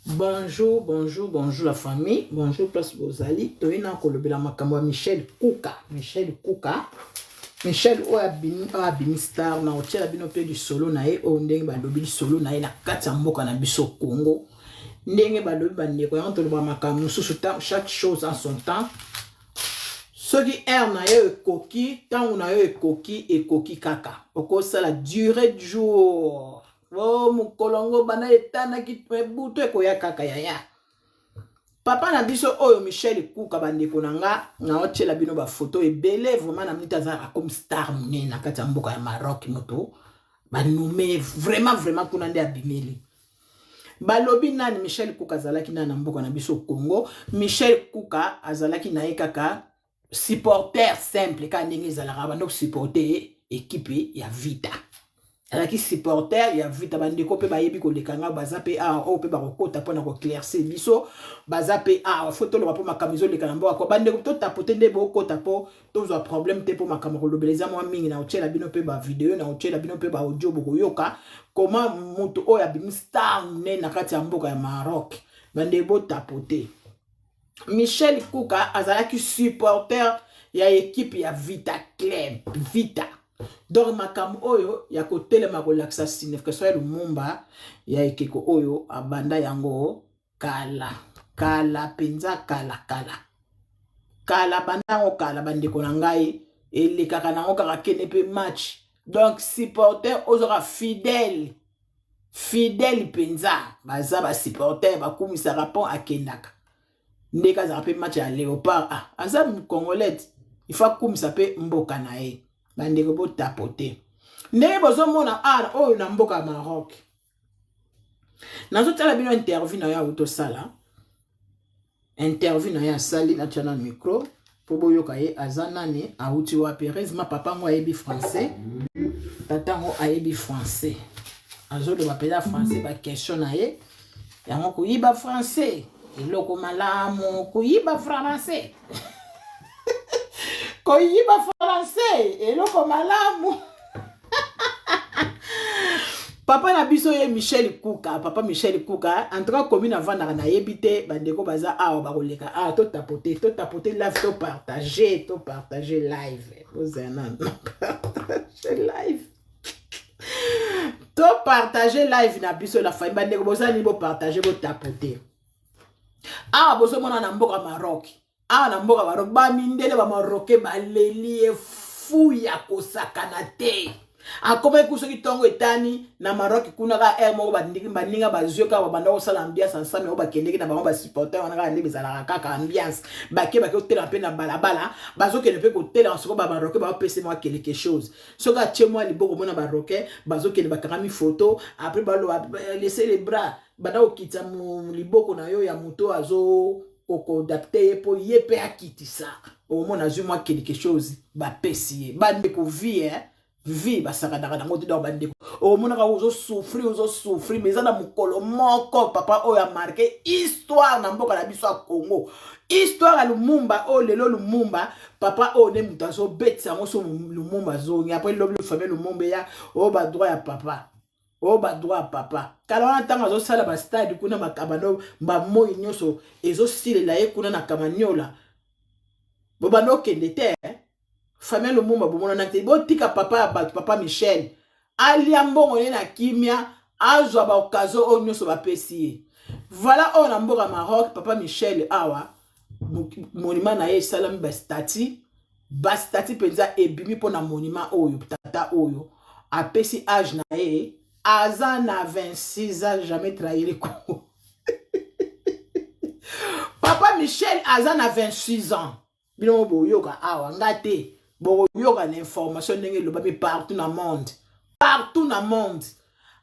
Bonjour, bonjour, bonjour la famille. Bonjour, place Bozali. Toyena kolobela makambo Michel Kuka. Michel Kuka. Michel Oabini star na otela bino pe du solo na e o ndenge balobi du solo na e na kati ya mboka na biso Congo. Ndenge balobi bandeko ya ntoloba makambo mususu chaque chose en son temps. Soki air na yo ekoki, tangu na yo ekoki kaka. Okosala durée du jour. Oh, mukolongo bana etana ki buto ekoya kaka yaya. Papa na biso oyo Michel Kuka bandeko nanga na otela bino ba photo ebele vraiment na minute azaka comme star munene na kati ya mboka ya Maroc moto. Ba nommé vraiment kuna nde abimeli. Balobi nani Michel Kuka azalaki na mboka na biso Congo. Michel Kuka azalaki na ye kaka supporter simple ka ndenge ezalaka bando supporter équipe ya Vita. Alaki supporter ya Vita bandeko pe bayebi kolekanga baza pe o pe bakokota pona ko claircer biso baza pe photo lo po makamizo lekana mboka ko bandeko to tapoter nde bokota po tozwa problème te po makamako lobeleza mwa mingi na otela bino pe ba video na otela bino pe ba audio bokoyoka comment mutu o ya bim star ne na kati ya mboka ya Maroc bandeko tapoter. Michel Kuka azalaki supporter ya équipe ya Vita Club Vita. Donc makambo oyo ya kotelema kolakisa signification ya Lumumba ya ekeko oyo abanda yango kala penza kala banda kala bandeko na ngai elekaka nango kaka kene pe match. Donc supporter ozora fidèle penza baza ba supporter bakumisa rapport akendaka ndeka azaka pe match ya Léopard aza Congolais il faut kumisa pe mboka na ye bandeko bo tapoter ndenge bozomona oyo na mboka ya Maroc nazotala bino interview na ya autosala interview na ya sali na chana micro po boyoka ye aza nani auti wapi heureusement papa ngo ayebi français tata ngo ayebi français azoloba pela français ba question na ye yango koyiba français eloko malamu koyiba français koyiba français eloko malamu. Papa na biso ye Michel Kuka, papa Michel Kuka, en tout cas commune avant na yebite bandeko baza ba koleka to tapoter live to partager live. Ozanan partager live. To partager live na biso la famille bandeko boza ni bo partager bo tapoter. Bozo mona na mboka Maroc. Na mboka Maroc ba mindele ba Marocain ba leli fou ya kosakana te. Akoma ikusoki tongo etani na Maroc kuna ka moko bandinga bazoka ba banda osala ambiance ensemble o bakendeki na bango ba supporter wana ka ndebe zala kaka ambiance bake otela pe na balabala bazokende pe kotela nsoko ba Marocain ba pese moi quelque chose soka tie moi liboko mona ba Marocain bazokende bakangami photo après balo laisser les bras banda okita liboko na yo ya moto azo oko adapté po yepe akitisa au mona zu moi quelque chose ba pesi bande ko vie vie basaka daka nango te do bande au mona ka ozo souffrir mais na mukolo moko papa o ya marqué histoire na mboka na biso ya Congo histoire ya Lumumba o lelo Lumumba papa o ne mutazo beti yango so Lumumba zo après le famille Lumumba ya o ba droit ya papa o ba droit papa kala wana tanga zo sala ba stade kuna makabano ba moyi nyoso ezo sile la ye kuna na kamanyola bo bano kende te famille Lumumba bo mona nakte bo tika papa ba papa Michel ali ambongo ne na kimia azwa ba okazo o nyoso ba pesi voilà on na mboka Maroc papa Michel awa monument na ye salami ba stati penza ebimi pona monument oyo tata oyo apesi âge na ye Azan a 26 ans, jamais trahi les coups. Papa Michel Azan a 26 ans. Bilo boyoka ngate boyoka l'information ndenge loba partout dans le monde. Partout dans le monde.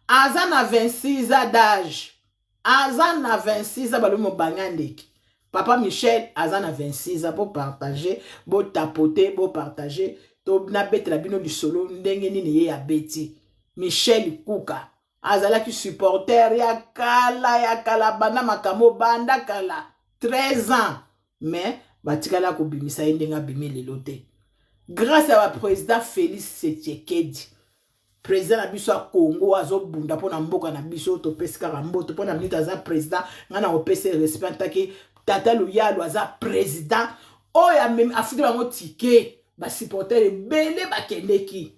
Azan a 26 ans d'âge. Azan a 26 ans balomo bangandeki. Papa Michel Azan a 26 ans pour partager, pour tapoter, pour partager. To na betela bino du solo ndenge nini ye ya beti. Michel Kuka azalaki supporter ya kala bana makamo banda kala 13 ans mais batikala ko bimisa ndenga bimeli lote grâce à la président Félix Tshisekedi président na biso ya Congo azobunda pona mboka na biso to pesika ramboto pona minute aza président ngana opese respect taki tata Luyalo aza président oya même afite bango tike ba supporter ebele bakendeki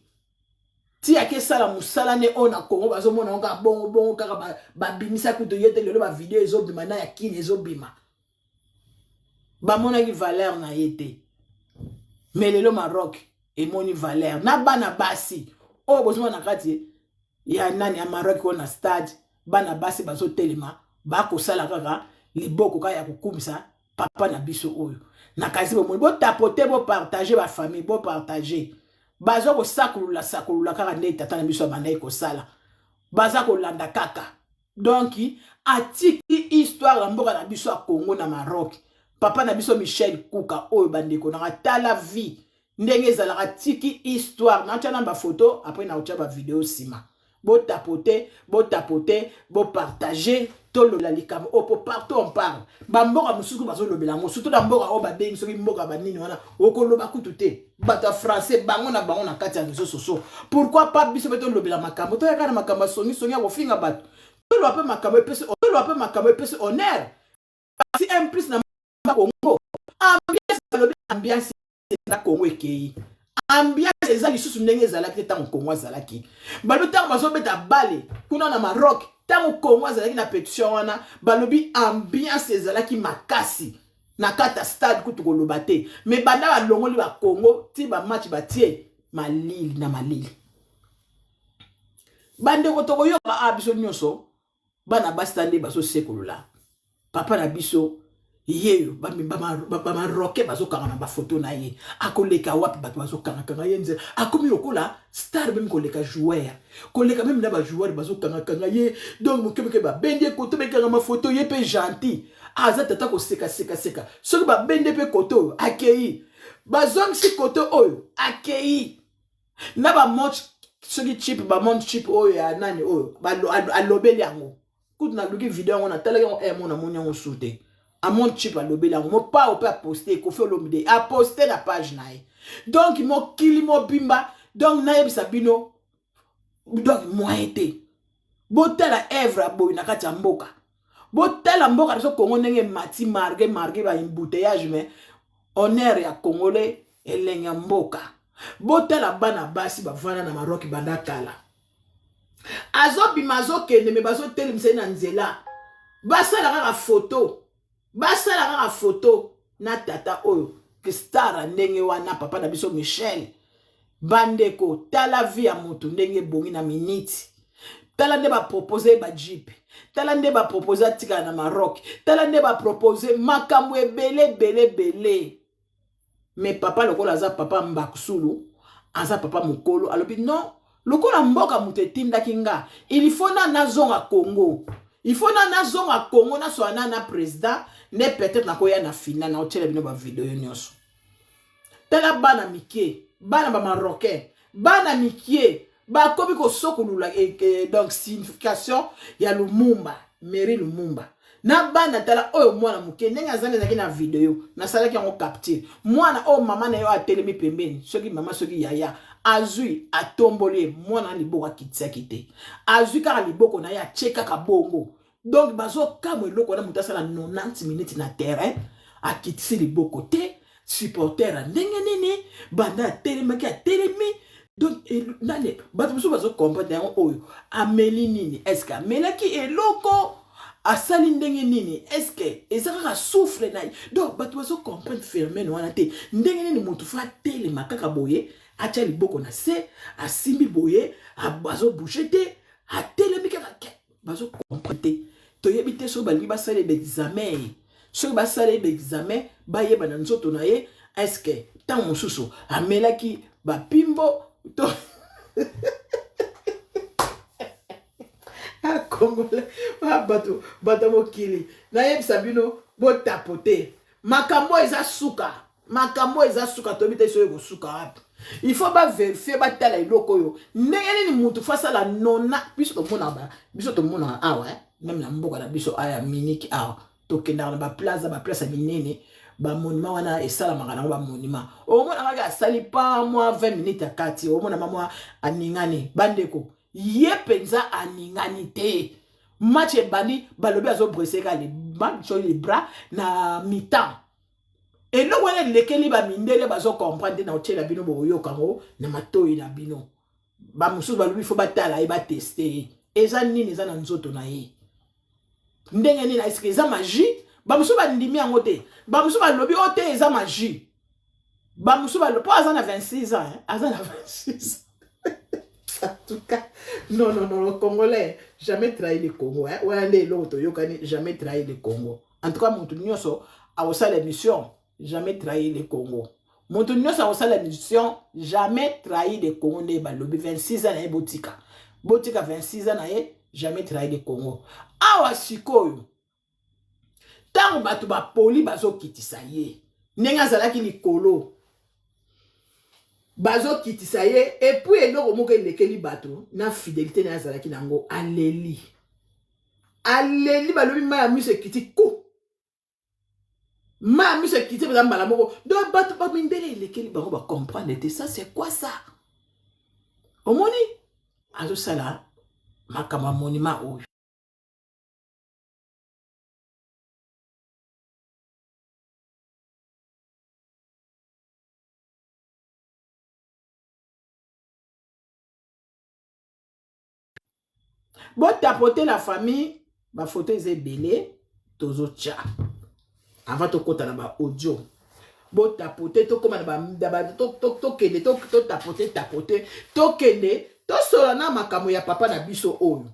ti ake sala musala ne ona Congo bazomona nga bongo kaka babimisa kuto yete lelo ba video ezobima na ya kini ezobima bamona ki valeur na yete mais lelo Maroc emoni valeur na bana basi o bozoma na kati ya nani ya Maroc na stade bana basi bazo telema bako sala kaka liboko ka ya kukumisa papa na biso oyo na kasi bo tapoter bo partager ba famille bo partager bazo ko sakulula kaka ne tata na biso banayi ko sala baza ko landa kaka donc atiki histoire ya mboka na biso ya Congo na Maroc papa na biso Michel Kuka oyo bandeko na tala vie ndenge ezalaka tiki histoire na tana ba photo après na otia ba vidéo sima bo tapoter bo partager tout le lalikam opo partout on parle ba mboka musuku bazo lobela ngo surtout na mboka o ba bengi soki mboka ba nini wana okoloba kutute bata français bango na kati ya réseaux sociaux pourquoi pas biso beto lobela makambo to yakana makambo songi ya kofinga bato to lo ape makambo epese honneur si un plus na Congo ambiance na Congo ekei ambiance eza lisusu ndenge ezalaki ntango Congo azalaki balo ntango bazobeta bale kuna na Maroc ntango Congo azalaki na pétition wana balobi ambiance ezalaki makasi na kata stade kutu koloba te mais banda balongoli ba Congo ti ba match batie malili na malili bandeko tokoyoka abiso nyonso bana bastande baso sekolola papa na biso yeyo ba roke bazo kanga na ba photo na ye akoleka wapi bato bazo kanga ye nze akomi lokola star même koleka joueur koleka même na ba joueur bazo kanga ye donc mokebeke ba bende koto be kanga ma photo ye pe gentil aza tata ko seka soki ba bende pe koto akei bazong si koto oyo akei na ba monch soki chip ba monch chip oyo ya nani oyo ba alobeli yango kutu na luki video ngona talaki ngo na moni yango sute à mon chip à l'obéla, mon pas au pas poster, qu'on fait l'homme à poster la page naï. Donc, mon kili, mon bimba, donc naïb sabino, donc moi été. Botel la Èvre à boy, na katia mboka. Botel la mboka, so Congo nenge mati marge ba embouteillage, mais honneur ya Congolais, et lenga mboka. Botel la bana basi, ba vana na Maroc, banda kala. Azo bimazo kene, me bazo telimse na nzela. Basa la photo. Basala kaka photo na tata oyo ke star ndenge wana papa na biso Michel bandeko tala vie ya moto ndenge bongi na minute tala nde ba proposer ba jeep tala nde ba proposer tika na Maroc tala nde ba proposer makambo ebele mais papa lokola aza papa Mbakusulu aza papa mokolo alobi non lokola mboka moto etindaki nga il faut na zonga Congo il faut na zonga Congo na so na président ne peut-être na koya na final na otele bino ba video nyonso tala bana mikie bana ba marocain bana mikie ba kobi ko sokulula donc signification ya Lumumba Mairie Lumumba na bana tala oyo mwana muke ndenge azana zaki na video na salaki yango capture mwana o mama na yo atelemi pembeni soki mama soki yaya azui atombole mwana liboko akitsaki te azui kaka liboko na ya cheka ka bongo donc bazo kamwe loko na mutasala 90 minutes na terrain akitisi liboko te supporter ndenge nini banda telemi donc nane bato bazo comprendre oyo ameli nini est-ce que amelaki eloko asali ndenge nini est-ce que ezaka souffle na donc bato bazo comprendre fermer wana te ndenge nini mutu fa telema kaka boye acha liboko na se asimbi boye bazo bouger te atelemi kaka bazo comprendre toyebi te so balingi basala examen soki basala examen bayeba na nzoto na ye est-ce que tant mosusu amelaki bapimbo to Congolais bato mokili nayebisa bino botapote makambo eza suka toyebi te soki kosuka wapi il faut ba vérifier ba tala iloko yo ndenge nini mutu face à la nona biso tomona awa même na mboka na biso aya miniki awa tokenda na ba place minene ba monument wana esala makana ba monument o mona nga sali pa moi 20 minutes à kati o mona mama aningani bandeko ye penza aningani te match ebani balobi azo breseka les bras na mi-temps et lo wana lekeli ba mindele bazo comprendre na otela bino bo yo kango na matoi na bino ba musu balobi fo batala e ba tester eza nini eza na nzoto na ye ndenge nini na eske eza magie ba musu ba ndimi yango te ba musu ba lobi o te eza magie ba musu ba lobi po aza na 26 ans aza na 26 en tout cas non le Congolais jamais trahi le Congo ouais les l'autre yokani jamais trahi le Congo en tout cas mutu nyonso a osala l'émission jamais trahi le Congo mutu nyonso a osala l'émission jamais trahi le Congo ne ba lobi 26 ans na botika 26 ans na jamais trahi le Congo awa sikoyo tant bato ba poli bazo kitisa ye nenga zalaki likolo bazo kitisa ye et puis eloko moko elekeli bato na fidélité na zalaki nango aleli balobi maya mise kiti ko maya mise kiti ba mbala moko donc bato ba mindele elekeli bango ba comprendre te ça c'est quoi ça omoni azo sala makama monument oyo bon tapoter la famille ba photo est belé tozo tcha avant to kota na ba audio bon tapoter to koma na ba to kende to tapoter to kende to sola na makamo ya papa na biso oyo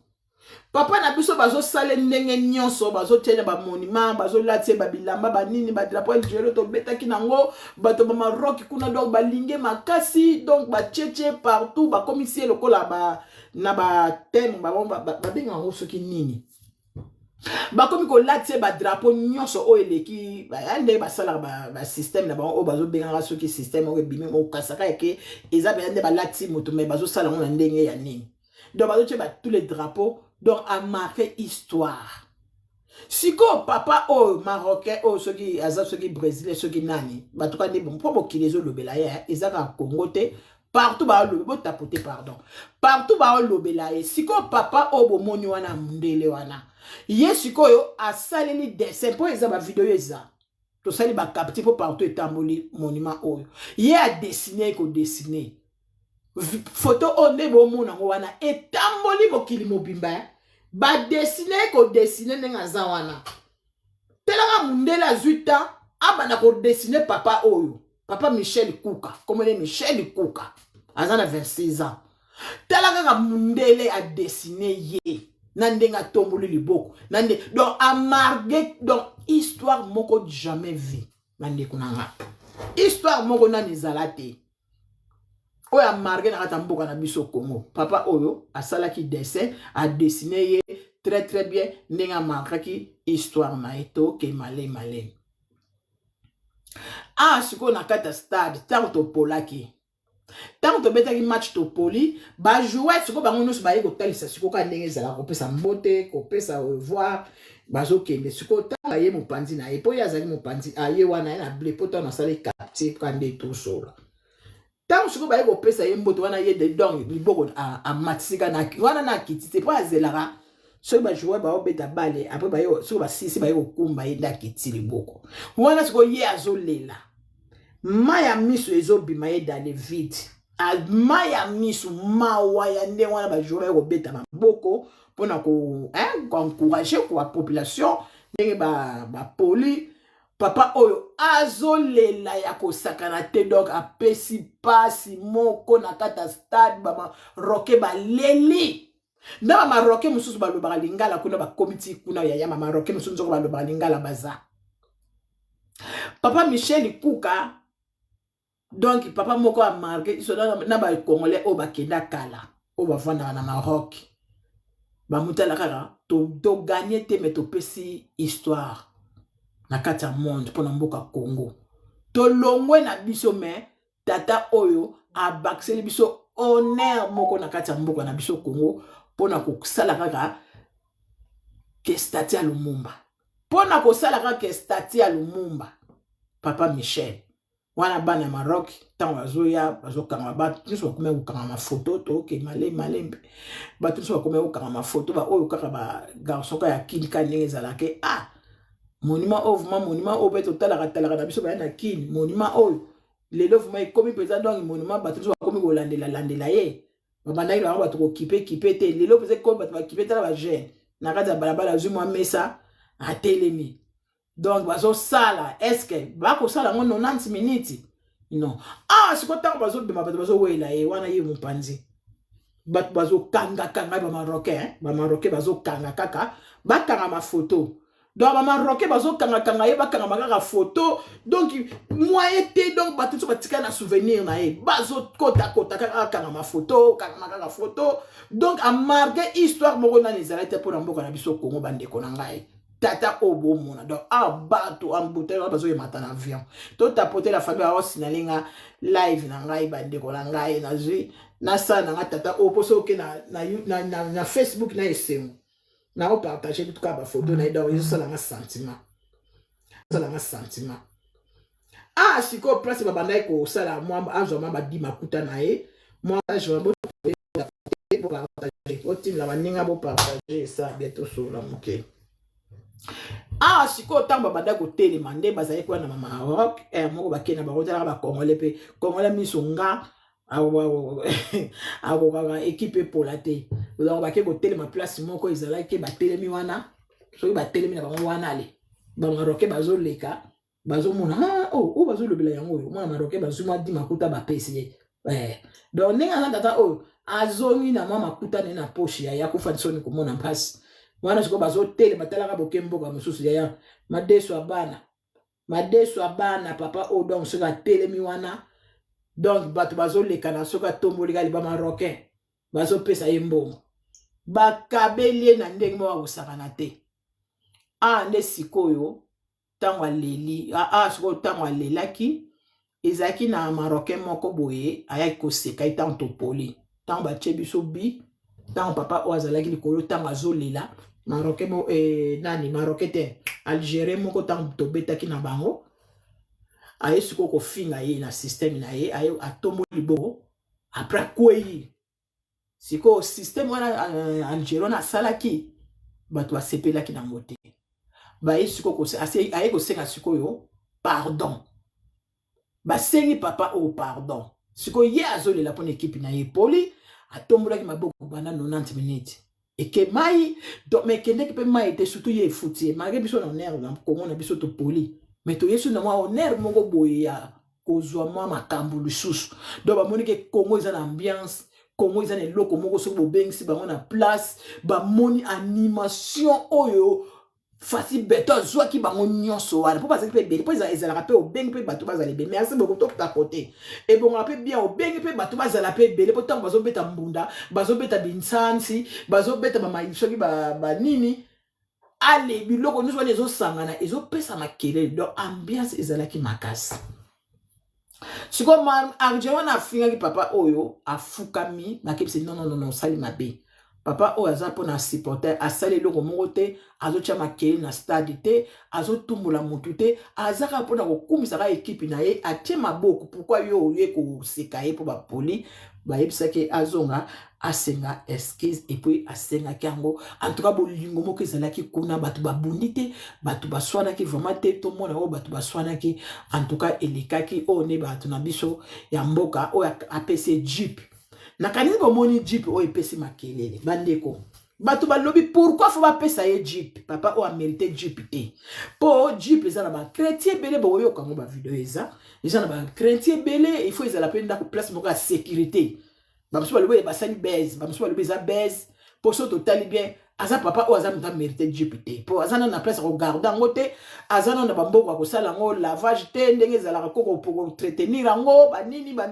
papa na biso bazo sale ndenge nyonso bazo tena ba monument bazo latie ba bilamba ba nini ba drapeau Algérie to betaki nango bato ba Maroc kuna donc ba linge makasi donc ba tchétché partout ba commissaire lokola ba na ba thème ba benga ngo soki nini ba komi ko latie ba drapeau nyonso o eleki ba ande ba sala ba système na ba o bazo benga soki système o bimi o kasaka eke eza ba ande ba latie moto mais bazo sala ngo na ndenge ya nini donc bazo tche ba tous les drapeaux donc a marqué histoire. Si ko papa o marocain o soki aza soki brésilien soki nani ba tout cas ne bon pour ki les lobela ya ezaka Congo te partout ba lobo tapoter pardon partout ba lobela ya si ko papa o bo moni wana mundele wana ye sikoyo asaleli dessin po eza ba vidéo eza to sali ba capter po partout etamboli monument oyo ye a dessiner ko dessiner photo onde bo mona wana etamboli mokili mobimba ba dessiner ko dessiner nenga za wana telanga mundela zuta abana ko dessiner papa oyo papa Michel Kuka comme le Michel Kuka azana 26 ans telanga mundele a dessiner ye nandenga tomboli liboko nande donc a marqué donc histoire moko jamais vu nande kunanga histoire moko nani zalate oyo a marqué na kata mboka na biso Congo papa oyo asalaki dessin a dessiné ye très bien ndenga marquaki histoire na eto ke malé ah siko na kata stade tanto polaki tanto betaki match to poli ba jouer siko bango nyonso ba yeko talisa siko ka ndenge ezala kopesa mbote kopesa revoir bazo kende siko tala ye mopanzi na ye po ya zali mopanzi aye wana na ble poto na sala quartier kande tout sola tant que ba yeko pesa ye mbote wana ye de donc liboko a matsika na wana na kitite po azelara so ba jouer ba obeta bale après ba yo so ba sisi ba yeko kumba ye nda kitili liboko wana siko ye azolela maya miso ezobima ye dans le vide maya miso mawa ya nde wana ba jouer yeko beta maboko pona ko encourager ko population ndenge ba poli papa oyo azolela ya kosakana te donc apesi pasi moko na kata stade ba roke ba leli na ba roke mususu ba lobaka lingala kuna ba komiti kuna ya mama roke mususu nzoko ba lobaka lingala baza papa Michel Kuka donc papa moko a marqué iso na ba congolais o ba kenda kala o ba vanda na Maroc ba mutala kaka to gagner te mais to pesi histoire na kati ya monde pona mboka Congo to longwe na biso me tata oyo abakiseli biso honneur moko na kati ya mboka na biso Congo pona kosala kaka ke stati ya Lumumba pona kosala kaka ke stati ya Lumumba Papa Michel. Wana bana Maroc, tant wazoya, bazo kanga ba, tu so comme ou kanga ma photo, to ke malé. Ba tu so comme ou kanga ma photo, ba o kanga ba garçon ka ya kilika nezala ke ah. Monument o vraiment monument o beto tala biso ba na kin, monument o lelo vraiment komi pesa donc monument ba tu so comme ko landela ye. Ba bana ilo ba to ko kipe te, lelo pesa ko ba to kipe tala ba jeune. Na kata balabala zuma mesa a telemi. Donc, bazo sala, est-ce que bako sala ngo 90 minutes? Non. Ah, siko tango bazo bema bazo wela e wana ye mupanzi. Bat bazo kanga ba marocain, ba marocain bazo kanga kaka, ba kanga ma photo. Donc ba marocain bazo kanga ye ba kanga makaka photo. Donc moi été donc ba tout batika na souvenir na e. Bazo kota kanga ma photo, kanga makaka photo. Donc a marqué histoire moko na les arrêter pour mboka na biso Congo bande ko na ngai. Tata obo mona donc bato ambouteille bazo y matin en avion to tapoter la famille a sinalinga live na ngai bande ko na ngai na zui na sa na tata opo so ke na Facebook na esemu na o partager tout cas ba photo na donc ça la sentiment ah siko place ba bandai ko sala moi anzo mamba di makuta na e moi je vais partager otime la baninga bo partager ça bientôt sur la moquette. Ah, siko tamba bada ko telema nde bazali kwa na mama rock moko bakena ba kotala ba congolais pe congolais misonga awo kaka équipe polate donc ba ke ko telema place moko ezala ke ba telemi wana so ba telemi na bango wana ale ba maroke bazo leka bazo mona o bazo lobela yango yo mona maroke bazo ma di makuta ba pesi donc ninga na tata o azongi na mama makuta na poche ya kufa nsoni komona mpasi. Wana siko bazo tele batalaka bokemboka mususu ya madeso abana papa o donc sika telemi wana donc bato bazo lekana soka tombolika liba marocain bazo pesa yembongo bakabelie na ndenge mo akosakana te ah nde sikoyo tango aleli siko tango alelaki ezaki na marocain moko boye ayaki koseka itango topoli tango batie biso bi tango papa o azalaki likolo tango azolela marocain mo nani marocain te algérien moko tango tobetaki na bango aye siko ko finga ye na système na ye aye atombo libo après kwei siko système wana algérien na salaki bato asepelaki na mote ba ye siko ko aye ko senga siko yo pardon basengi papa o pardon siko ye azolela pona équipe na ye poli atombolaki maboko bana 90 minutes et que mai donc mais que n'est mai était surtout ye fouti malgré biso na honneur na Congo na biso to poli mais to yesu na moi honneur moko boye ya kozwa moi makambo lisusu donc ba moni ke Congo eza na ambiance Congo eza na eloko moko so bo bengisi bango na place ba moni animation oyo facile beto zwa ki bango nyonso wana po parce que beli po ezala rapé au bengi pe bato bazala be merci beaucoup to ta côté et bon rapé bien au bengi pe bato bazala pe beli po tango bazo beta mbunda bazo beta binsansi bazo beta mama isoki ba nini ale biloko nyonso wana ezo sangana ezo pesa makele donc ambiance ezala ki makasi siko arje wana finga ki papa oyo afukami makebise non sali mabe papa o aza pona supporter asali loko moko te azotia makele na stade te azotumbola mutu te azaka pona kokumisa ka équipe na ye atie maboko pourquoi yo ye ko seka ye po ba poli ba yebisaki azonga asenga excuse et puis asenga kango en tout cas bolingo moko ezalaki kuna bato babundi te bato baswanaki vraiment te to mona o bato baswanaki en tout cas elekaki o ne bato na biso ya mboka o apesi jeep nakani bomoni jeep o epesi makelele bandeko bato balobi pourquoi faut ba pesa ye jeep papa o a mérité jeep te po jeep ezala ba chrétien belé boyo kango ba video eza na ba chrétien belé il faut ezala penda ko place moko ya sécurité bamusu balobi basali base bamusu balobi za base pour so total bien aza papa o aza muta mérité jeep te po aza na place ko garder ngo te aza na bamboko ko sala ngo lavage te ndenge ezala ko pour entretenir ngo ba nini ba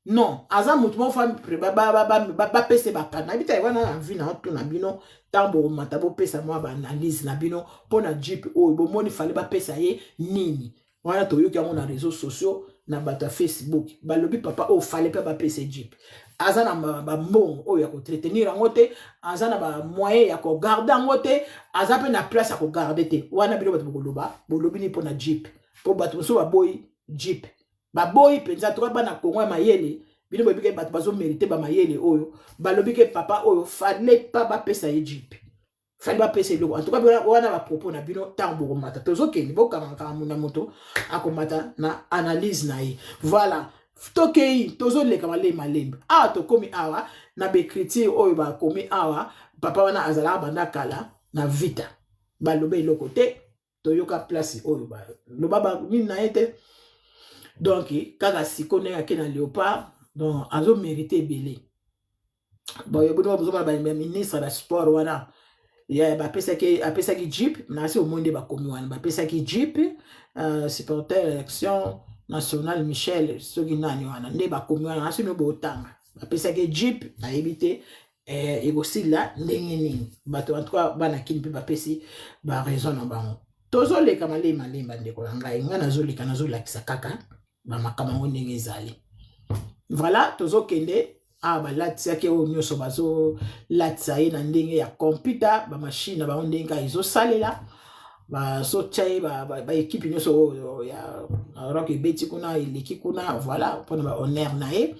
non, aza mutumo fami ba pese ba kana bita wana envie na to na bino tambo matabo pesa moi ba analyse na bino pona jeep o bo moni fallait ba pesa ye nini wana to yoki yango na réseaux sociaux na bata Facebook balobi papa o fallait pas ba pesa jeep aza na ba mbongo o ya ko entretenir yango te aza na ba moyen ya ko garder yango te aza pe na place ya ko garder te wana bino bato boloba bolobi ni pona jeep po bato mosusu baboyi jeep baboyi penza to bana Congo mayele bino bobike bato bazo mériter ba mayele oyo balobi ke papa oyo fallait pas bapesa ye jeep fallait bapesa eloko en tout cas wana ba propos na bino ntango bokomata tozokende bokamaka muna moto akomata na analyse na ye voilà tokei tozoleka malembe awa tokomi awa na becriture oyo bakomi awa papa wana azalaka banda kala na vita balobe eloko te toyoka place oyo loba nini na ye te donc kaka siko ndenge ake na léopard donc azo mérite ebele bon yobino bozomona baministre ya sport wana apesaki jeep nasi omonde bakomi wana bapesaki jeep supporter élection nationale Michel soki nani wana nde bakomi wana nasi no botanga bapesaki jeep nayebi te ekosila ndenge nini bato en tout cas bana kini mpe bapesi baraison na bango tozoleka malemba ndeko na ngai nga nazolakisa kaka bamakambo yango ndenge ezali voilà tozokende balatisaki oyo nyonso bazolatisa ye na ndenge ya computer bamashine na bango ndenge ezosalela bazotia ye baekipe nyonso oyo ya rock ebeti kuna eleki kuna voilà mpona bahonneur na ye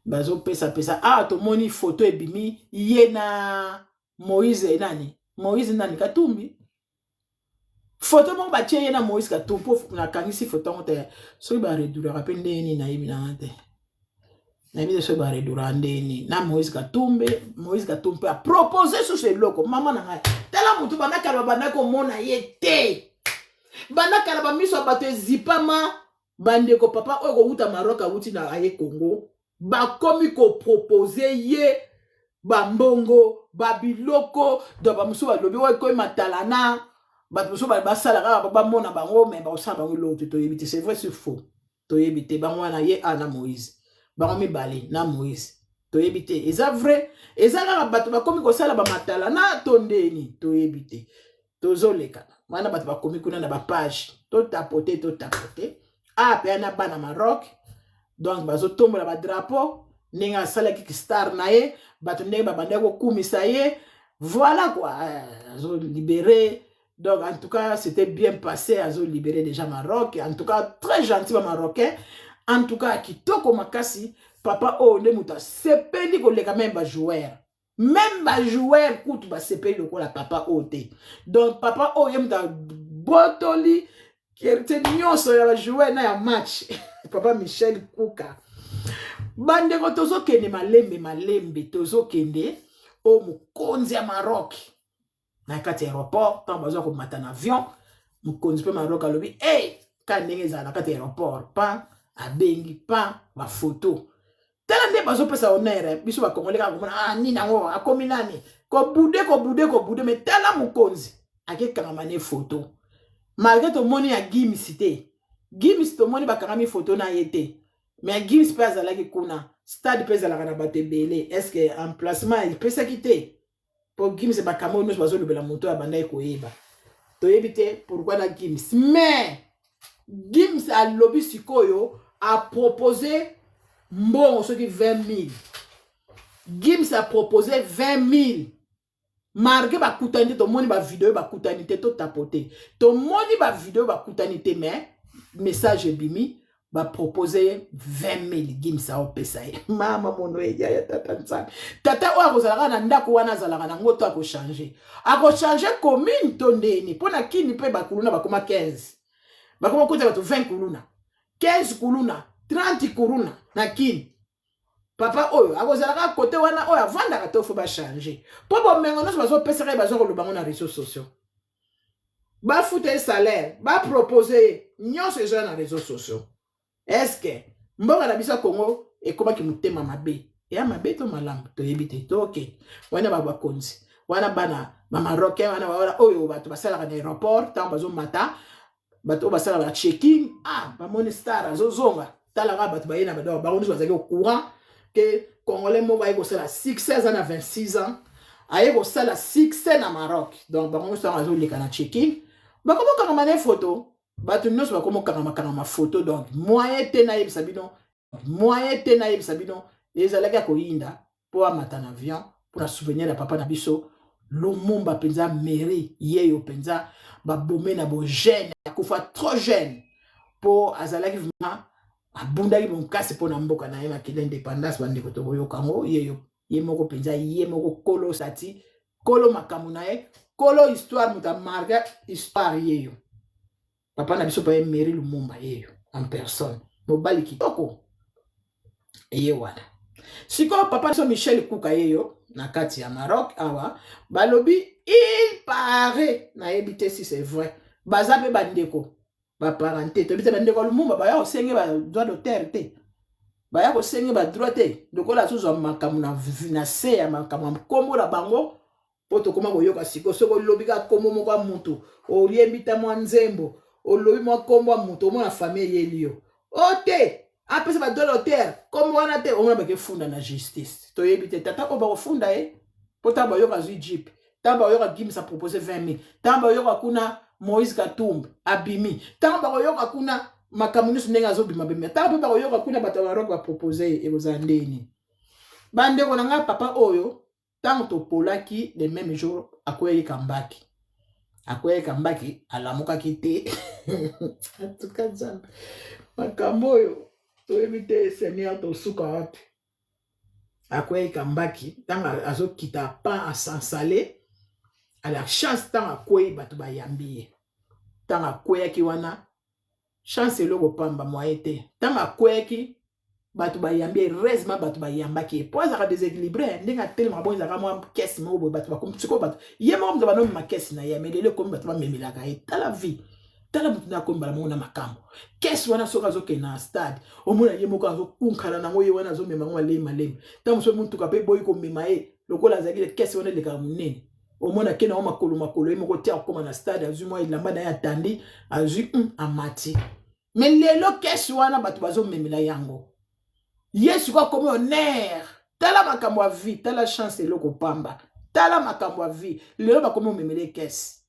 bazopesa tomoni foto ebimi ye na Moïse nani Katumbi foto moko batie ye na Moïse Katumbi po nakangisi foto yango te soki bareduraka mpe ndeni nayebi nanga te nayebi te soki baredura ndeni na Moïse Katumbi a proposé susu eloko mama na ngai tala motu bandakala babandaki komona ye te bandakala bamiso ya bato ezipama bandeko papa oyo kowuta Maroc awuti na aye Congo bakomi kopropose ye bambongo babiloko do bamosusu balobi oyo ekoyi matalana bato mosusu basalaka bamona bango me bakosala bango eloko te toyebi te c'est vrai c'est faux toyebi te bango wana ye na Moïse bango mibale na Moïse toyebi te eza vrai eza kaka bato bakomi kosala bamatalana to ndeni toyebi te tozoleka wana bato bakomi kuna na bapage totapote mpe na bana Maroc donc bazotombola badrapeau ndenge asalaki star na ye bato ndenge babandaki kokumisa ye voilà quoi azolibéré donc en tout cas c'était bien passé azolibéré déjà Maroc en tout cas très gentil ba Marocain en tout cas kitoko makasi papa oyo nde moto asepeli koleka même bajoueur kutu basepeli lokola papa oyo te donc papa oyo ye moto abotoli kerte nyonso ya bajoueur na ya match papa Michel Kuka bandeko tozokende malembe tozokende o mokonzi ya Maroc na kati ya aéroport ntango bazwa komata na avion mokonzi mpe Maroc alobi ka ndenge ezala na kati ya aéroport pa abengi pa bafoto tala nde bazopesa honneur biso bakongole kaka komona nini yango akomi nani kobude me tala mokonzi akekangama ne foto malgré tomoni ya Gims te Gims tomoni bakangami foto na ye te mais Gims mpe azalaki kuna stade mpe ezalaka na bato ebele est-ce que emplacement epesaki te po Gims bakambo nyonso bazolobela moto ya bandaki koyeba toyebi te pourquoi na Gims mais Gims alobi sikoyo apropose mbongo soki 20 000 Gims apropose 20 000 marqué bakutani te tomoni bavideo bakutani te totapote tomoni bavideo bakutani te mais message ebimi bapropose 20 000 Gims aopesa ye mama mono edia ya tata nzambe tata oyo akozalaka na ndako wana azalaka nango to akochange commune to ndeni mpo na kini mpe bakuluna bakoma 15 bakoma kuta bato 20 kuluna 15 kuluna 30 kuluna na kini papa oyo akozalaka kote wana oyo avandaka to fo bachange mpo bomengo nyonso bazopesaka ye bazokoloba ngo na réseaux sociaux bafuta ye salaire bapropose nyonso ezala na réseaux sociaux est-ce que mboka na biso ya Congo ekomaki motema mabe eya mabe to malamu toyebi te toke wana bakonzi wana bana bamarocain wana oyo bato basalaka na aéroport ntango bazomata bato oyo basalaka na checking bamoni star azozonga talaka bato bayena bango nyonso bazalaki au courant ke congolais moko aye kosala succès aza na 26 ans aye kosala succès na Maroc donc bango nyonso azoleka na checking bakomokanga na photo bato nyonso bakomokanga photo donc moyen te nayebisa bino ezalaki ya koyinda mpo amata na avion mpona souvenir ya papa na biso Lumumba mpenza mairie yeyo mpenza babome na bogene akufa trop jeune po azalaki vraiment abundaki makasi mpo na mboka na ye makili indépendance bandeko tokoyoka yango ye moko mpenza ye moko kolo sati kolo makambo na ye kolo histoire moto amarke histoire yeyo papa na biso pa ye Mairie Lumumba yeyo en personne mobali kitoko eye wana sikoyo papa biso Michel Kuka yeyo na kati ya Maroc awa balobi il paraît nayebi te si c'est vrai baza mpe bandeko baparenté toyebi te bandeko Lumumba baya kosenge badroit d'auteur te baya kosenge badroit te lokola azozwa makambo na se ya makambo ya nkombo na bango po tokoma koyoka sikoyo soki olobi kaka nkombo moko ya mutu oyembi ta mwa nzembo olobi mwa nkombo ya mutu omona famille eyeli yo o te apesa badroit d'auteur nkombo wana te omona bakefunda na justice toyebi te tata oyo bakofunda ye po ntango bayoka azwi jipe ntango bayoka Gims apropose 20 000 ntango bayoka kuna Moïse Katumbi abimi ntango bakoyoka kuna makambo nyonso ndenge azobima bima ntango mpe bakoyoka kuna bato ya Maroc bapropose ekozala ndeni bandeko na ngai papa oyo ntango topolaki le même jour akweyaki kambaki alamukaki te atuka nzambe makambo oyo toyebi te seigneur tosuka wapi akweyaki kambaki ntango azokita pan asansale ala chance ntango akweyi bato bayambi ye ntango akweyaki wana chance eloko pamba mwaye te ntango akweyaki bato bayambi ye resema bato bayambaki ye po azalaka déséquilibré ndenge atelemaka bongo ezalaka mwa kesi moko boye bato bakomi sikoyo bato ye moko moto banomema kesi na ye me lelo ekomi bato bamemelaka ye tala vie tala moto nde akomi bala mongo na makambo kesi wana soki azokende na stade omona ye moko azokunkana nango ye wana azomema ngo malemi ntango mosusu motuka mpe boyi komema ye lokola azalaki kesi wana elekaka monene omona ke nango makolo ye moko tia kokóma na stade azwi mwa elamba na ye atandi azwi amati me lelo kesi wana bato bazomemela yango ye sikoyo akomi honneur tala makambo ya vie tala chance eloko pamba tala makambo ya vie lelo bakomi omemela kesi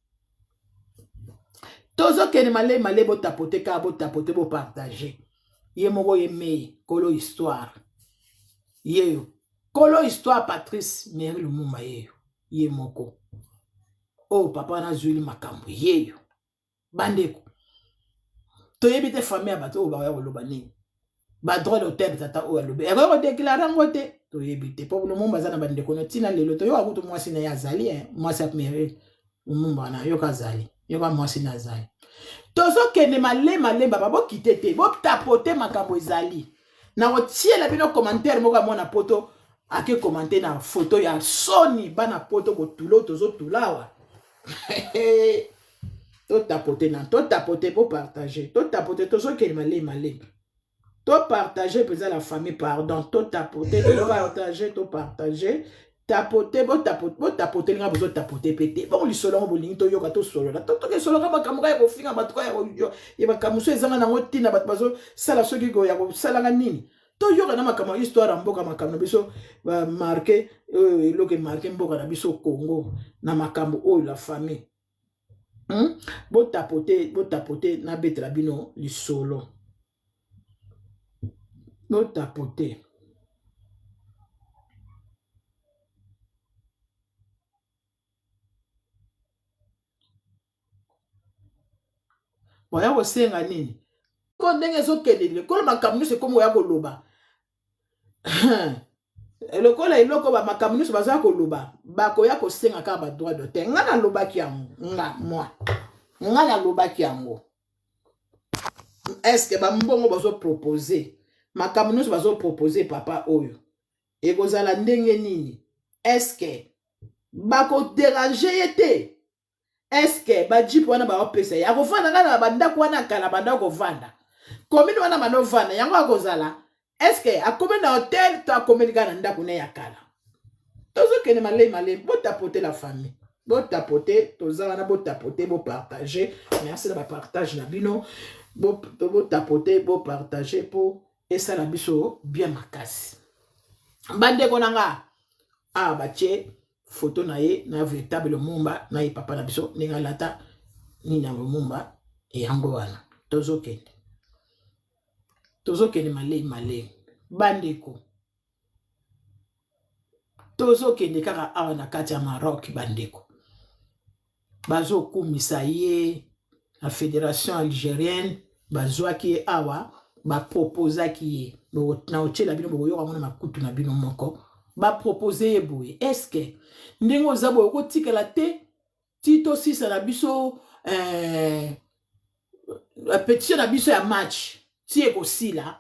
tozokende malema botapote kaka botapote bopartage ye moko ye mei kolo histoire yeyo kolo histoire Patrice Mairie Lumumba yeyo ye moko oyo papa nazwili makambo yeyo bandeko toyebi te famille ya bato oyo baya koloba nini badroit d'auteur tata oyo alobi ekoki kodeklare yango te toyebi te mpo Lumumba aza na bandeko na ntina lelo toyoka kutu mwasi na ye azali mwasi ya Mairie Lumumba na yoka azali yoka mwasi na azali tozokende malemba babokite te botapote makambo ezali na kotiela bino commentaire moko amona poto ake komante na foto ya soni bana poto kotula tozotulawa totapote po partager totapote tozokende malemba to partager peza la famille pardon totapote to partager tapote botapote linga bozo tapote pete bon lisolo ngo bolingi to yoka to solo la to solo ka makambo ya kofinga bato ka ya makambo so ezanga nango tina bato bazo sala soki go ya ko sala nini to yoka na makambo histoire mboka makambo biso ba marqué eloke marqué mboka na biso Congo na makambo oyo la famille botapote na betela bino lisolo botapote waya kosenga nini ko ndenge ezokende lokola makambo nyonso ekomi oya koloba lokola eloko bamakambo nyonso baza koloba bakoya kosenga kaka badroit d'auteur nga nalobaki yango nga nalobaki yango estce bambongo bazopropose makambo nyonso bazopropose papa oyo ekozala ndenge nini estce bakoderange ye te estce bajipe wana baopesa ye akovanda kaka na bandako wana kala bandako kovanda komini wana banovanda yango akozala estce akomi na hotel to akomeli kaka na ndako ne ya kala tozokende malei botapote la famille botapote toza wana botapote bopartage merci na bapartage na bino botapote bopartage po esala biso bien makasi bandeko na nga batie photo na ye na véritable Lumumba na ye papa na biso ndenge alata nini na Lumumba eyango wana tozokende malei bandeko tozokende kaka awa na kati ya Maroc bandeko bazokumisa ye la fédération algérienne bazwaki ye awa bapropozaki ye na otyela bino bokoyoka mona makutu na bino moko bapropose ye boye eske ndenge oza boye okotikala te ti tosisa na biso pétition na biso ya match ti ekosila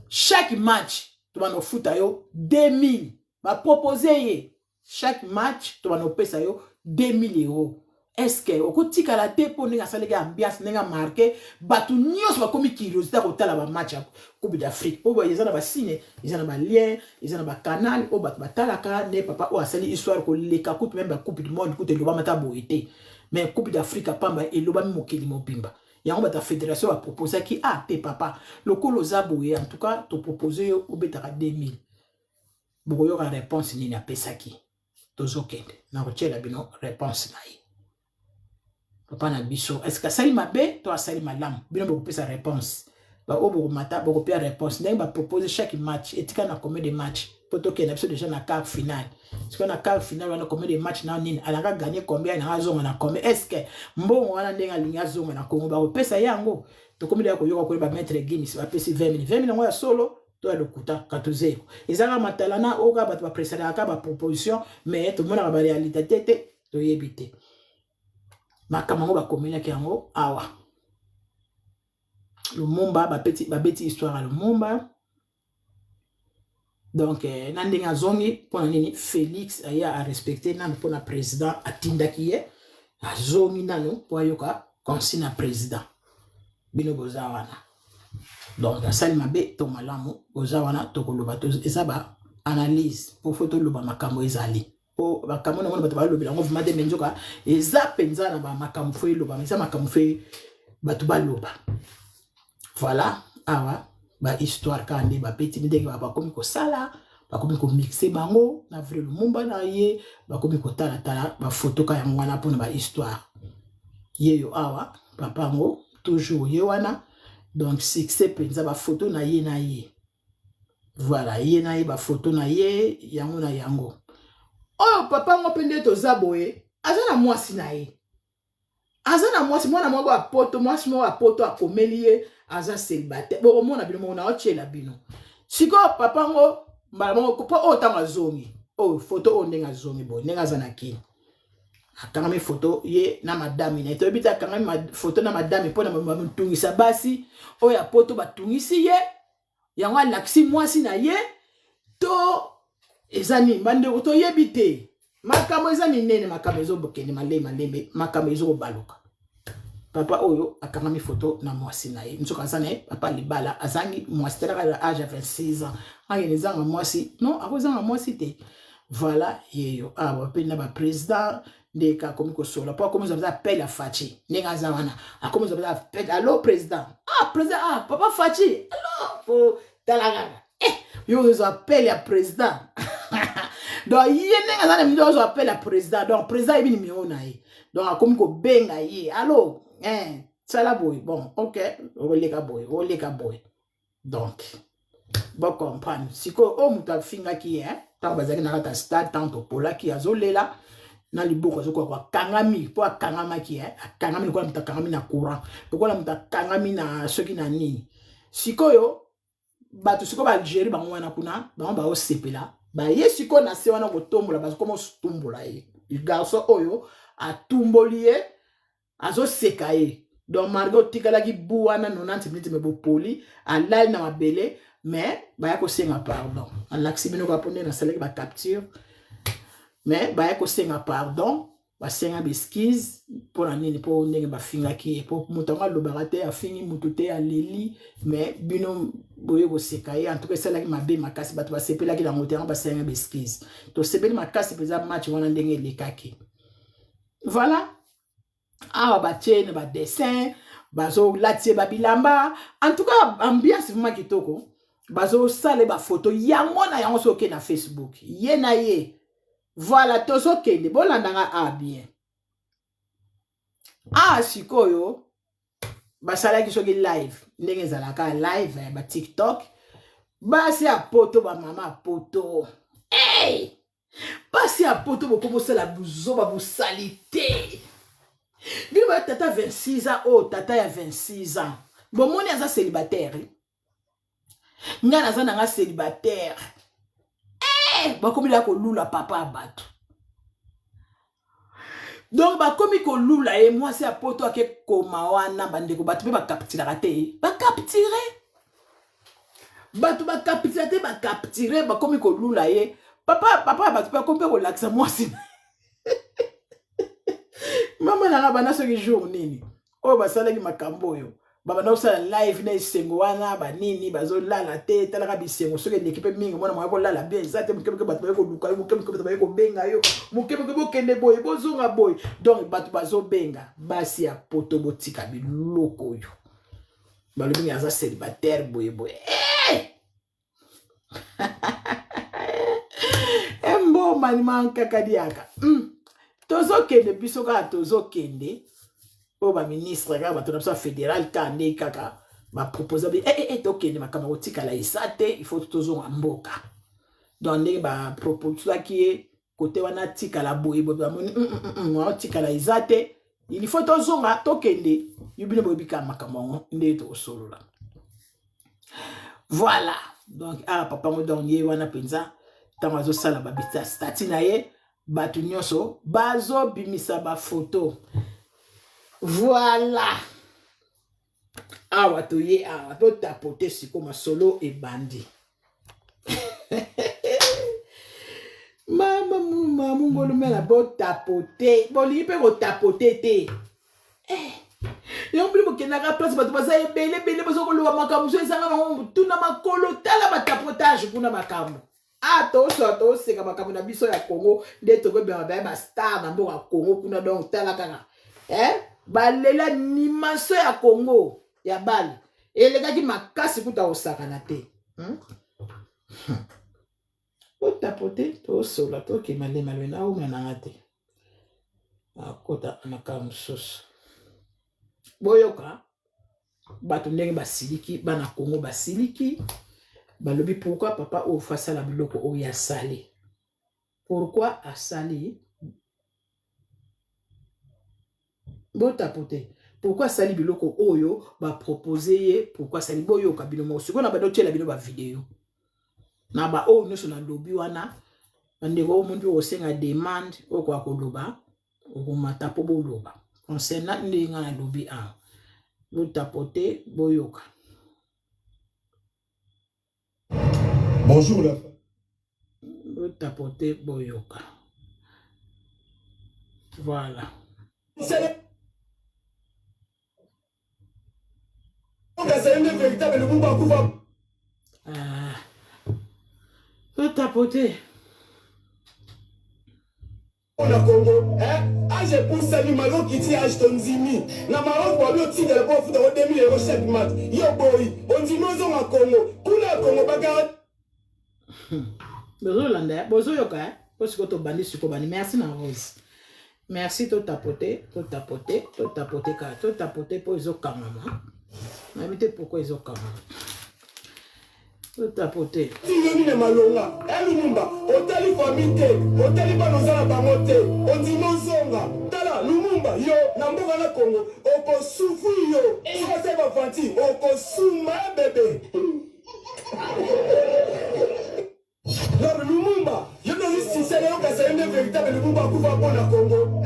chaque match tobana ofuta yo 2000 bapropose ye chaque match tobana opesa yo 2000 euros. Eske okotikala te mpo ndenge asalaki ambiance ndenge amarke bato nyonso bakomi curiosité kotala bamatch ya coupe d'Afrique mpo eza na basine eza na balien eza na bacanal oyo bato batalaka nde papa oyo asali histoire koleka coupe meme bacoupe du monde kuta elobama ta boye te mais coupe d'Afrique apamba elobami mokili mobimba yango bato ya fédération baproposaki te papa lokolo oza boye en tout cas topropose yo obetaka 2000 bokoyoka réponse nini apesaki tozokende na kotyela bino réponse na ye papa na biso est-ce que asali mabe to asali malamu bino bokopesa réponse oyo bokomata bokopesa réponse ndenge bapropose chaque match etika na combien de match po tokenda biso déjà na quart final sikoyo na quart final wana combien de match na nini alanga gagné combien alanga azonga na combien est-ce que mbongo wana ndenge alingi azonga na Congo bakopesa yango tokomi deya koyoka koyeba maître Guinness bapesi 20 000 yango ya solo to ya lokuta 14 ezanga matalana oka bato bapresanaka baproposition mais tomonaka baréalité te toyebi te makambo yango bakomelaki yango awa Lumumba babeti histoire ya Lumumba donc na ndenge azongi mpona nini Félix aya arespecte nano mpona président atindaki ye azongi nano mpo ayoka consigne na président bino boza wana donc asali mabe to malamu boza wana tokoloba eza ba analyse mpo fo toloba makambo ezali po makambo na mona bato balobela yango vima te me nzoka eza mpenza na bamakambo fo eloba eza makambo fe bato baloba voilà awa bahistoire kaka nde bapeti ndenge bakomi kosala bakomi komixe bango na vrai Lumumba na ye bakomi kotalatala bafoto ka yango wana mpona bahistoire yeyo awa papa yango toujours ye wana donc succès mpenza bafoto na ye voilà ye na ye bafoto na ye yango na yango oyo papa ngo mpe nde toza boye aza na mwasi na ye aza na mwasi mwana moko apoto mwasi moko apoto akomeli ye aza célibataire bokomona bino moko naotyela bino sikoyo papa ngo mbala moko mpo oyo ntango azongi oyo foto oyo ndenge azongi boye ndenge aza na kini akangami foto ye na madame na ye toyebi te akangami foto na madame mpo na batungisa basi oyo apoto batungisi ye yango alakisi mwasi na ye to eza nini bandeko toyebi te makambo eza minene makambo ezobokende malembe makambo ezokobaluka papa oyo akangami foto na mwasi na ye nzoka aza na ye papa libala azangi mwasi telaka na age ya 26 ans angene ezanga mwasi non akozanga mwasi te voilà yeyo awa mpe na baprésident ndenge akomi kosola mpo akomi oza appel ya Faci ndenge aza wana akomi oza appel allo président président papa Faci allo po talaka yo oza appel ya président donc ye ndenge aza na midi ozo appel ya président donc président yebi nimero na ye donc akomi kobenga ye allo sala boye bon ok oleka boye donc bon comprendre sikoyo oyo moto afingaki ye ntango bazalaki na kati ya stade ntango topolaki azolela na liboko azokoka akangami mpo akangamaki akangami lokola moto akangami na courant lokola moto akangami na soki na nini sikoyo bato sikoyo baalgérie bango wana kuna bango baosepela baye sikoyo na se wana kotombola bazokoma otumbola ye garçon oyo atumboli ye azoseka ye donc marge otikalaki bu wana 90 minutes me bopoli alali na mabele mais baya kosenga pardon alakisi bino kapo nde nasalaki bacapture mais baya kosenga pardon basenga beskise mpona nini mpo ndenge bafingaki ye mpo moto yango alobaka te afingi motu te aleli mais bino boye koseka ye en tout cas esalaki mabe makasi bato basepelaki nango te yango basenga beskise tosepeli makasi mpenza match wana ndenge elekaki voilà awa batie na badessin bazolatie babilamba en tout cas ambiance vraiment kitoko bazosala bafoto yango na yango soki na Facebook ye na ye voilà tozokende bolandanga bien sikoyo basalaki soki live ndenge ezalaka live ya batiktok basi ya poto bamama ya poto basi ya poto bokobosala buzoba bosali te bino ba tata 26 ans tata ya 26 ans Bon, mon est célibataire. Nga naza nanga célibataire. Bakomi la ko lula papa abato. Donc bakomi ko lula et moi c'est à poto ake koma wana bandeko batu be bakaptira te. Bakaptire. Batu bakaptira te bakaptire bakomi ko lula ye. Papa batu ba komi ko laksa moi si. Mama nanga bana so ki jour nini. O basala ki makambo yo. Baba na usala live na isengo wana banini bazo lala te talaka bisengo soke l'équipe mingi mwana mwa ko lala bien exacte mukebe batu ba ko luka mukebe ba ko benga yo mukebe ko kende boy bozonga boy donc batu bazo benga basi ya poto botika biloko yo balobi aza célibataire boy embo manima kakadiaka tozo kende biso ka tozo kende o ba ministre ka bato na biso fédéral ka nde kaka ba proposer tokende makambo tika la isate il faut tozonga mboka donc nde ba proposer ki côté wana tika la boye ba moni tika la isate il faut tozonga tokende yubine bobika makambo nde to solola voilà donc papa mo donc ye wana penza tamazo sala ba bita stati na ye batu nyonso bazo bimisa ba photo. Voilà. Awa toye awa to tapoter siko masolo et bandi. Mama ngolo mela bo tapoter. Bo li pe ko tapoter te. Yo mbili mo kenaka place batu baza ebele bazo ko lo makambo so ezanga na tuna makolo tala ba tapotage kuna makambo. To seka makambo na biso ya Congo nde to ko ba star na mboka Congo kuna donc tala kaka. Balela ni maso ya Congo ya bali elegaki makasi kuta osakana te o tapote to sola to ke malema lena o mananga te akota makambo sos boyoka bato ndenge basiliki bana Congo basiliki balobi pourquoi papa o fasa la biloko o ya sali pourquoi asali bo tapoter pourquoi sali biloko oyo ba proposer pourquoi sali boyo kabino mo siko na ba dotiela bino ba vidéo na ba o nyonso na lobi wana ndeko omuntu osenga demande okwa ko loba okumata po bo loba concernant ndinga na lobi a bo tapoter boyoka. Bonjour la femme. Bo tapoter boyoka. Voilà. Véritable faut tapoter. On a Congo, j'ai pour saluer Malo qui tient Ashton Zimi. Na Malo pour le titre de la bouffe de 2000 € chaque match. Yo boy, on dit nous on a Congo. Kuna Congo bagarre. Bozo landa, bozo yoka, parce que to bandi suko bandi. Merci na Rose. Merci to tapoter ka, to tapoter pour les autres kamama. N'habitez pourquoi ils ont kamama. To tapoter. Tingoni ne malonga, Lumumba, otali famille, otali banozala bangote, on dit nozonga. Tala Lumumba yo, namboka na Congo, oko souffri yo. Ça c'est pas fanti, oko souma bébé. Alors Lumumba, yo no si c'est là que c'est un véritable Lumumba kuva bona Congo,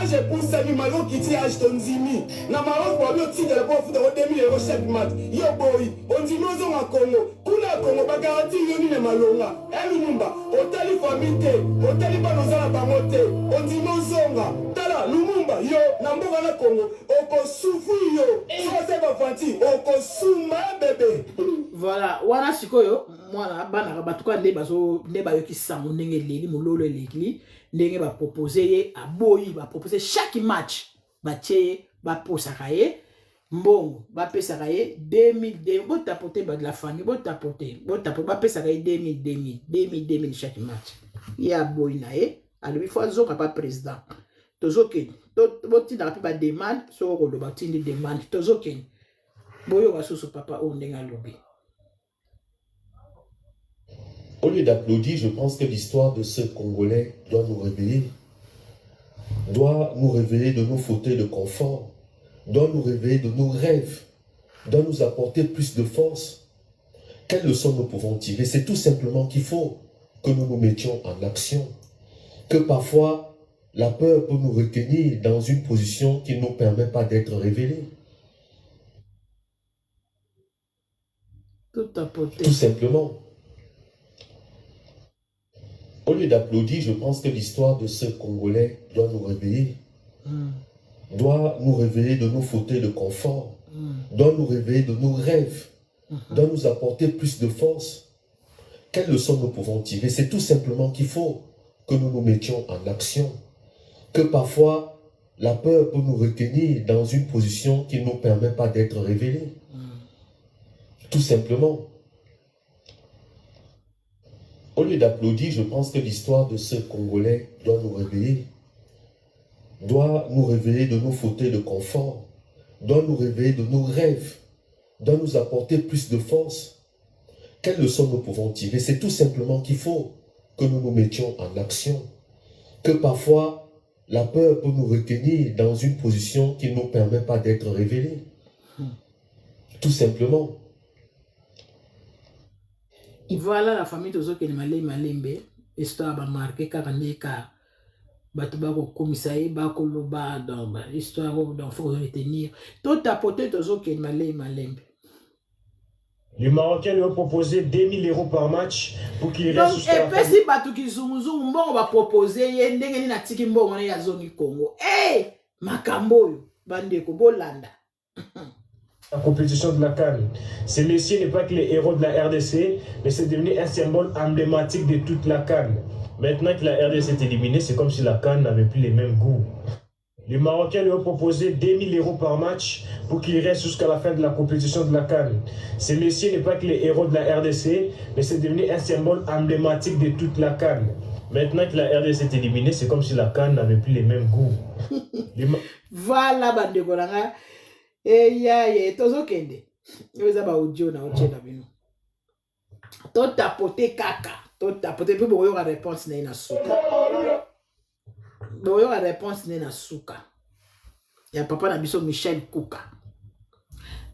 j'ai pour saluer Malo qui tient Ashton Zimi. Na Malo pour le titre de la bouffe de 2000 € chaque match. Yo boy, on dit nous on a Congo. Kuna Congo bagarati yoni ne malonga. Lumumba, otali famille, otali banozala bangote. On dit nous zonga. Tala Lumumba yo, namboka na Congo. Oko souffri yo. Ça c'est pas fanti, oko souma bébé. Voilà, wana sikoyo, mwana bana batuka nde bayoki sango ndenge leli mololo leli. Ndenge ba proposer ye aboyi ba proposer chaque match ba tie ba posaka ye mbongo ba pesaka ye 2000 bo tapoter ba de la famille bo tapoter ba pesaka ye 2000 chaque match ya boyi na ye alobi fo azoka pa président tozoke bo tinda pa ba demande so ko lo ba tindi demande tozoke boyo ba susu papa o ndenge alobi. Au lieu d'applaudir, je pense que l'histoire de ce Congolais doit nous réveiller de nos fauteuils de confort, doit nous réveiller de nos rêves. doit nous apporter plus de force. Quelle leçon nous pouvons tirer? C'est tout simplement qu'il faut que nous nous mettions en action. Que parfois, la peur peut nous retenir dans une position qui ne nous permet pas d'être révélés. Tout tapoter. Tout simplement. Au lieu d'applaudir, je pense que l'histoire de ce Congolais doit nous réveiller. Doit nous réveiller de nos fauteuils de confort. Doit nous réveiller de nos rêves. Doit nous apporter plus de force. Quelle leçon nous pouvons tirer? C'est tout simplement qu'il faut que nous nous mettions en action. Que parfois, la peur peut nous retenir dans une position qui ne nous permet pas d'être révélés. Tout simplement. Au lieu d'applaudir, je pense que l'histoire de ce Congolais doit nous réveiller. Doit nous réveiller de nos fauteuils de confort. Doit nous réveiller de nos rêves. Doit nous apporter plus de force. Quelle leçon nous pouvons tirer? C'est tout simplement qu'il faut que nous nous mettions en action. Que parfois, la peur peut nous retenir dans une position qui ne nous permet pas d'être révélés. Tout simplement. Et voilà la famille de ceux qui malembe, histoire va marquer Karandeka, Batubako Komisaï, Bako Loba, dans histoire d'en faut retenir. Tout tapoter de ceux qui malembe. Les Marocains lui ont proposé 2000 € par match pour qu'il reste jusqu'à la fin. Donc, si Batuki Zumuzu, on va proposer, il y a un tiki mbongo na zone Congo. Eh, Makambo, Bandeko, Bolanda. La compétition de la CAN. Ce messieurs n'est pas que les héros de la RDC, mais c'est devenu un symbole emblématique de toute la CAN. Maintenant que la RDC est éliminée, c'est comme si la CAN n'avait plus les mêmes goûts. Les Marocains lui ont proposé 2000 € par match pour qu'il reste jusqu'à la fin de la compétition de la CAN. Ce messieurs n'est pas que les héros de la RDC, mais c'est devenu un symbole emblématique de toute la CAN. Maintenant que la RDC est éliminée, c'est comme si la CAN n'avait plus les mêmes goûts. Voilà, Bandeko Langa. Et tozo kende. Yoza ba audio na ochenda bino. To tapoter kaka. To tapoter puis boyo la réponse na suka. Boyo la réponse na suka. Ya papa na biso Michel Kuka.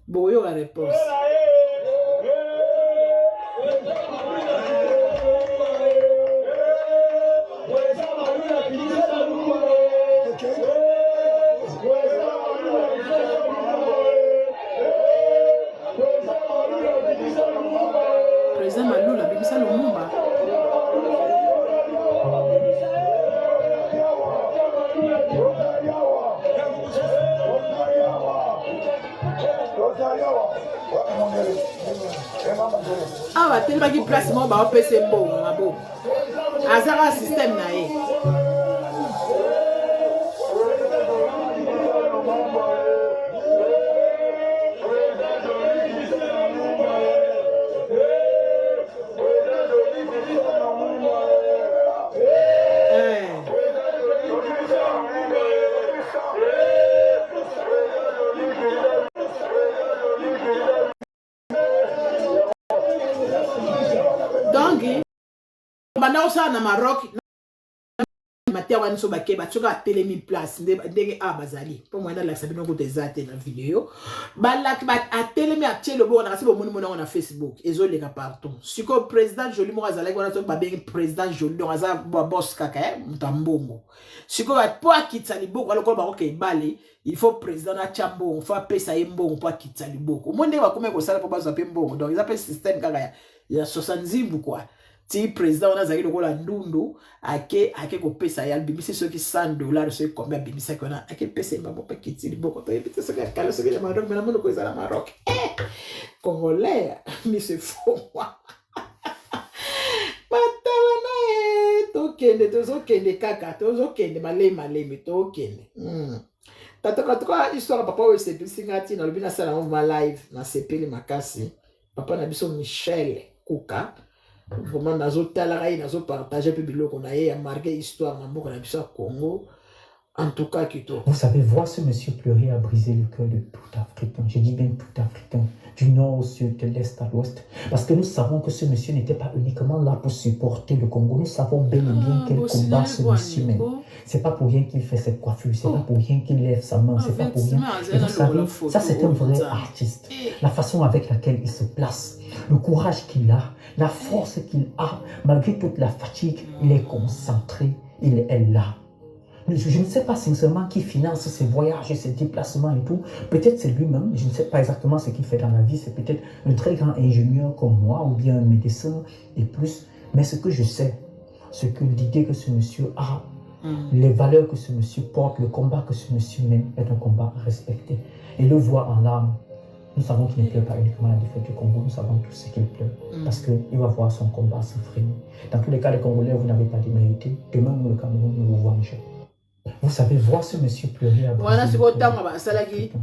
Boyo la réponse. Président Malou la bimisa Lumumba. Ah va tellement qu'il place mon ba PC bon mabo. Azara système na ye. Na Maroc matia wan so bakeba tsoka telemi place ndenge a bazali po mwana la sabino ko tezate na video balak bat atelemi a tielo bo na kasi bo moni mona na Facebook ezoleka partout siko président Joli mo azala ko na so babeng président Joli donc aza boss kaka mutambongo siko bat po akitsa liboko aloko ba ko bale il faut président na chambo faut pesa yembongo po akitsa liboko monde ba kome ko sala po baza pe mbongo donc ils appellent système kaka ya 70 quoi. Si le président a dit que la ndundu ake ko pesa ya bimisi ceux qui $100 ceux combien bimisa qu'on a ake pesa ba pas quitter le boko to ebite ce que kala ce que le Maroc mais na mono ko za Maroc congolais mais c'est faux matala na to kende kaka to kende malé to kende tatoka histoire papa we c'est singati na lobina sala ma live na sepeli makasi papa na biso Michel Kuka. Vraiment, nazo talaga nazo partager pe biloko na ye ya marqué histoire na mboka na biso Congo En tout cas, Kito. Vous savez, voir ce monsieur pleurer a brisé le cœur de tout Africain. Je dis bien tout Africain, du nord au sud, de l'est à l'ouest. Parce que nous savons que ce monsieur n'était pas uniquement là pour supporter le Congo. Nous savons bel et bien quel combat ce monsieur mène. C'est pas pour rien qu'il fait cette coiffure. C'est pas pour rien qu'il lève sa main. C'est pas pour rien. Et vous savez, ça c'est un vrai artiste. La façon avec laquelle il se place, le courage qu'il a, la force qu'il a, malgré toute la fatigue, il est concentré, il est là. Je ne sais pas sincèrement qui finance ses voyages, ses déplacements et tout. Peut-être c'est lui-même, je ne sais pas exactement ce qu'il fait dans la vie. C'est peut-être un très grand ingénieur comme moi ou bien un médecin et plus. Mais ce que je sais, c'est que l'idée que ce monsieur a, les valeurs que ce monsieur porte, le combat que ce monsieur mène est un combat respecté. Et le voir en larmes, nous savons qu'il ne pleure pas uniquement la défaite du Congo, nous savons tous ce qu'il pleure. Parce qu'il va voir son combat se freiner. Dans tous les cas, les Congolais, vous n'avez pas démérité. Demain, nous, le Cameroun, nous vous vengeons. Vous savez, voir ce monsieur pleurer à voilà, c'est votre temps,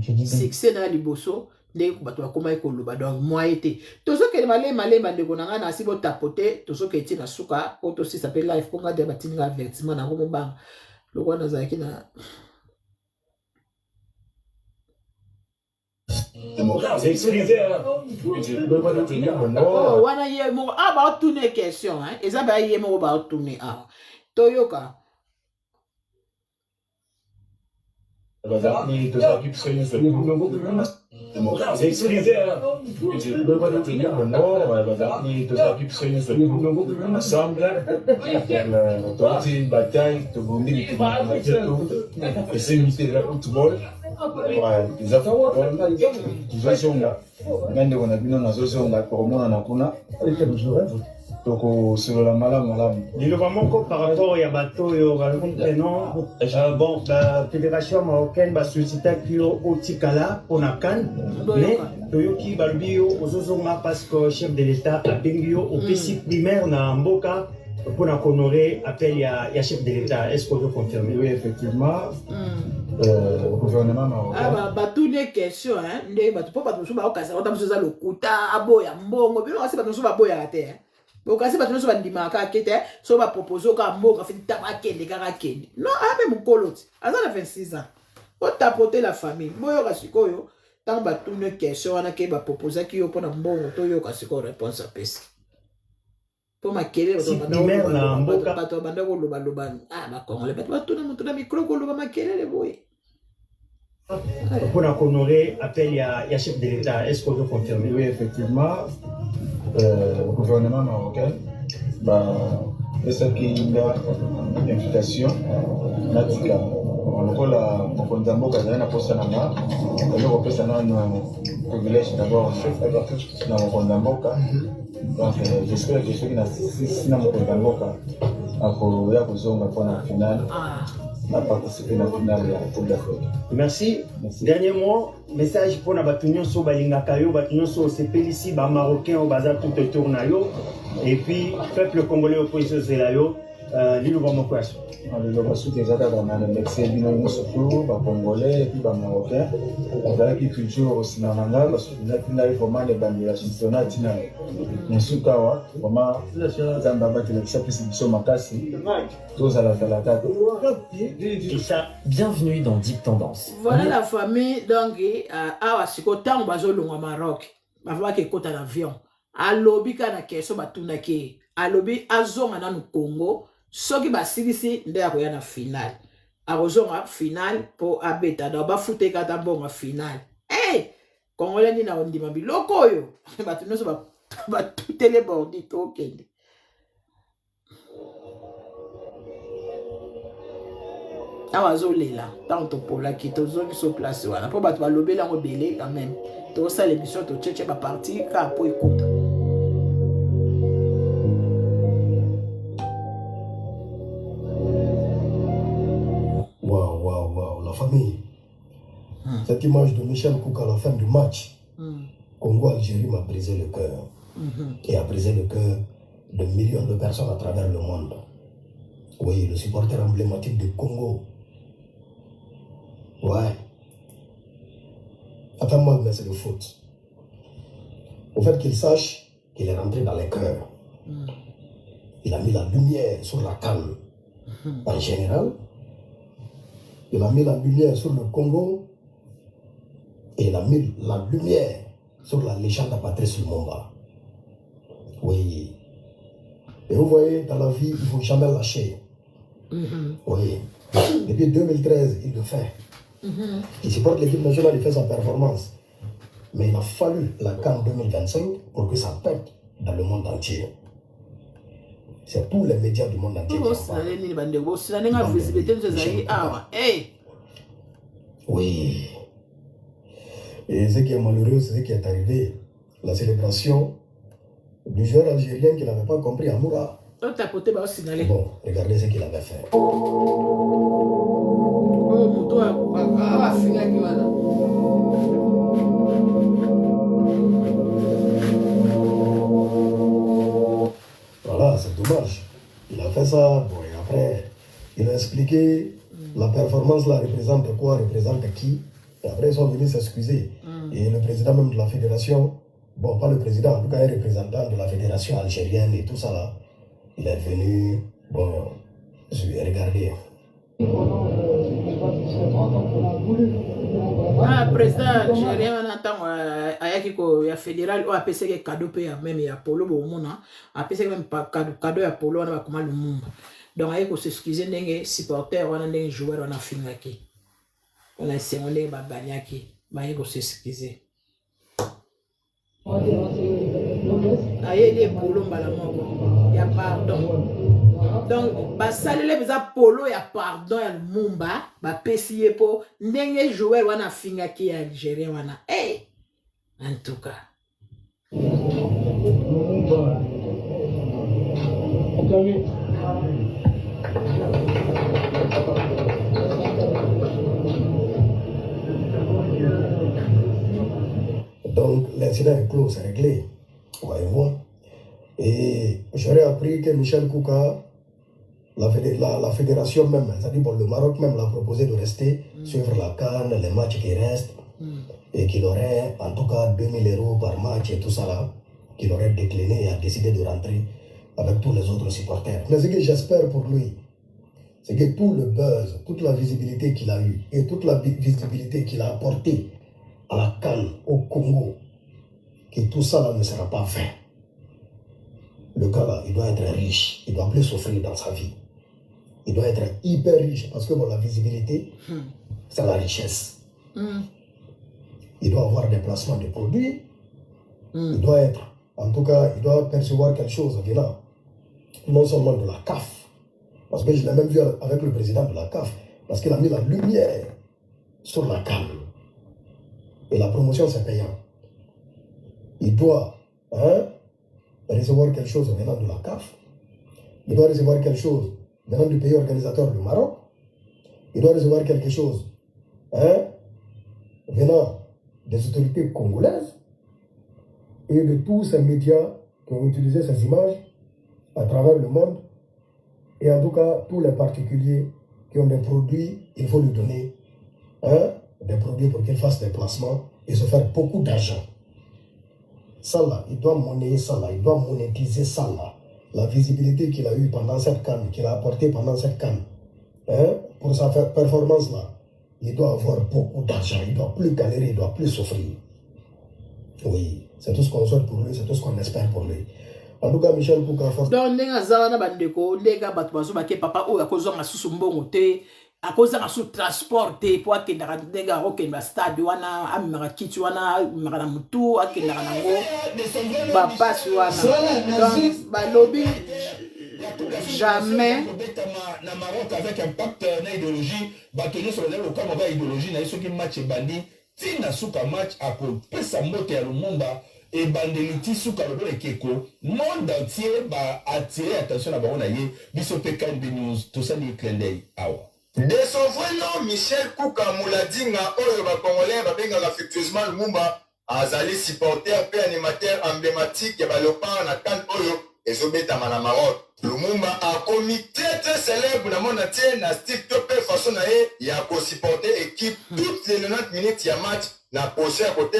je dis succès dans les bossos, les combattants, comment ils collent, donc moi été. Tout ce que les malais, bandegona, n'a si votre tapoté, tout ce qui est dans souka, auto si s'appelle live, pour garder bâtiment avertissement dans le banc. Le roi Nazaki n'a. Oh, wana ye mo about tourner question, hein, et ça va y mo about tourner ah. Toyoka. Par rapport à bateau bon, la fédération marocaine va solliciter au Tikala pour la Cannes, mais Toyoki Balbio Ozozonga parce que chef de l'État a Bengio au PC primaire na Mboka pour honorer appel à chef de l'État. Est-ce qu'on peut confirmer? Oui, effectivement. Au gouvernement marocain. Ah bah toutes les questions hein, les bateaux pas bateaux ba okasa on tamuso za lokuta aboya mbongo bino kasi bateaux ba boya la terre. Okasi bateaux ba ndima ka kete so ba proposer ka mbongo fait tabakende kaka kende. Non, ah même koloti. Aza na 26 ans. On tapoter la famille. Boyo kasikoyo tant ba toutes les questions on a ke ba proposer ki yo pona mbongo to yo kasiko réponse à pesa. Pour ma kele si primaire na Mboka bateaux banda ko loba loba ah ba Congolais bateaux na mutu na micro ko loba ma kele le boy. Pour honorer appel à chef de l'État, est-ce qu'on peut confirmer? Oui, effectivement, au gouvernement marocain, c'est qu'il y a une invitation, Natika. On a la Mokondambo Kazana Posanama, on a repris un privilège d'abord dans Mokondambo. Donc, j'espère que ceux qui n'ont pas Mokondambo, il y a besoin pour la finale. À participer à la finale de la Coupe d'Afrique. Merci. Dernier mot, message pour la Batunion sur Balingakayo, Batunion sur CPLC, Marocain au bazar tout autour nayo, et puis peuple congolais au position Zelayo, l'île va mon question. Le Bassou des Adas dans le Mexique, nous surtout, Congolais et puis Marocains. On a qui toujours au Sinamanga, parce qu'il y a vraiment les bandes championnat Tinay. Mais sous Kawa, vraiment, Zambaba qui est plus sur Makasi, tous à la Talata. Bienvenue dans Deep Tendance. Voilà la famille, donc, à Wasiko, tant bazolo au Maroc, avant qu'il côte à l'avion. À l'obi, quand la question va tourner, à l'obi, à zone dans le Congo. Ce qui va s'initier dans la finale. À la finale pour abeta. Dans la foute kata bon finale. Hey! Congolais ni na ondi mabi. Loko yo. Batu no ba tout télébordi to kende. Awazo lela. Tanto pour la qui to zone so place wana. Po batu ba lobela ngo belé quand même. To ça l'émission to cheche ba parti ka po écoute. Waouh, la famille. Cette image de Michel Cook à la fin du match, Congo-Algérie m'a brisé le cœur. Et a brisé le cœur de millions de personnes à travers le monde. Oui, le supporter emblématique du Congo. Ouais. Attends-moi, mais c'est le foot. Au fait qu'il sache qu'il est rentré dans les cœurs. Il a mis la lumière sur la CAN en général. Il a mis la lumière sur le Congo et il a mis la lumière sur la légende de Patrice Lumumba. Oui. Et vous voyez, dans la vie, il ne faut jamais lâcher. Oui. Depuis 2013, il le fait. Il supporte l'équipe nationale, il fait sa performance. Mais il a fallu la CAN 2025 pour que ça pète dans le monde entier. C'est tous les médias du monde entier qui en parlent. Oui. Et ce qui est malheureux, c'est ce qui est arrivé. La célébration du joueur algérien qui n'avait pas compris Amoura. Bon, regardez ce qu'il avait fait. Voilà, c'est dommage. Il a fait ça, bon, et après, il a expliqué la performance là représente quoi, représente qui. Et après, ils sont venus s'excuser. Et le président même de la fédération, bon, pas le président, en tout cas un représentant de la fédération algérienne et tout ça là, il est venu, bon, je vais regarder. Président algérien, on entend il y a fédéral, ou a fait cadeau, même il y a Polo, on a fait même cadeau à Polo, on a comment le monde. Donc, il faut s'excuser, les supporters, on a des joueurs, on a fini. On a essayé de gagner, il faut s'excuser. Il y a des Polo, il y a pardon. Donc, ça les Polo, il y a pardon, il y a Mumba, il pour des joueurs, on a fini qui est algérien, on a. Hey! En tout cas. Donc, l'incident est clos, c'est réglé. Voyez-vous. Et j'aurais appris que Michel Kouka, la fédération même, c'est-à-dire bon, le Maroc même l'a proposé de rester, suivre la CAN, les matchs qui restent, et qu'il aurait en tout cas 2000 € par match et tout ça là, qu'il aurait décliné et a décidé de rentrer avec tous les autres supporters. Mais ce que j'espère pour lui, c'est que tout le buzz, toute la visibilité qu'il a eue et toute la visibilité qu'il a apportée à la CAN, au Congo, que tout ça là ne sera pas fait. Le gars là, il doit être riche, il ne doit plus souffrir dans sa vie. Il doit être hyper riche parce que bon, la visibilité, c'est la richesse. Il doit avoir des placements de produits. Il doit être, en tout cas, il doit percevoir quelque chose venant, non seulement de la CAF, parce que je l'ai même vu avec le président de la CAF, parce qu'il a mis la lumière sur la CAN. Et la promotion, c'est payant. Il doit recevoir quelque chose venant de la CAF. Il doit recevoir quelque chose venant du pays organisateur du Maroc. Il doit recevoir quelque chose venant des autorités congolaises et de tous ces médias qui ont utilisé ces images à travers le monde. Et en tout cas, tous les particuliers qui ont des produits, il faut lui donner des produits pour qu'il fasse des placements et se faire beaucoup d'argent. Ça là, il doit monnayer ça là, il doit monétiser ça là. La visibilité qu'il a eue pendant cette CAN, qu'il a apportée pendant cette CAN, pour sa performance là, il doit avoir beaucoup d'argent, il ne doit plus galérer, il ne doit plus souffrir. Oui, c'est tout ce qu'on souhaite pour lui, c'est tout ce qu'on espère pour lui. En tout cas, Michel Kouka, force. Donc, les gars, papa, ou à cause de sous bon à cause de sous transport, pour que les gars, ok, le stade, wana, amira kitu, wana, amira mutu, ok, la rango, papa, suana. Donc, balobi, jamais. Na Maroc avec un pacte na idéologie, bâtonnier sur le cas mobile idéologie, na iso qui match bandi, tina suka match à pesa mote ya Lumumba. Et bandeliti suka lobo le keko monde entier va attirer attention à baron aye biso pe kan de news tout ça ni clendey awa de son vrai nom Michel Kouka Mouladinga oyo ba congolais ba benga affectueusement Lumumba azali supporter pe animateur emblématique ya ba lopin na CAN oyo ezobeta na Maroc. Lumumba a commis très célèbre dans mon entier na style top façon na ya ko supporter équipe toutes les 90 minutes ya match na posé à côté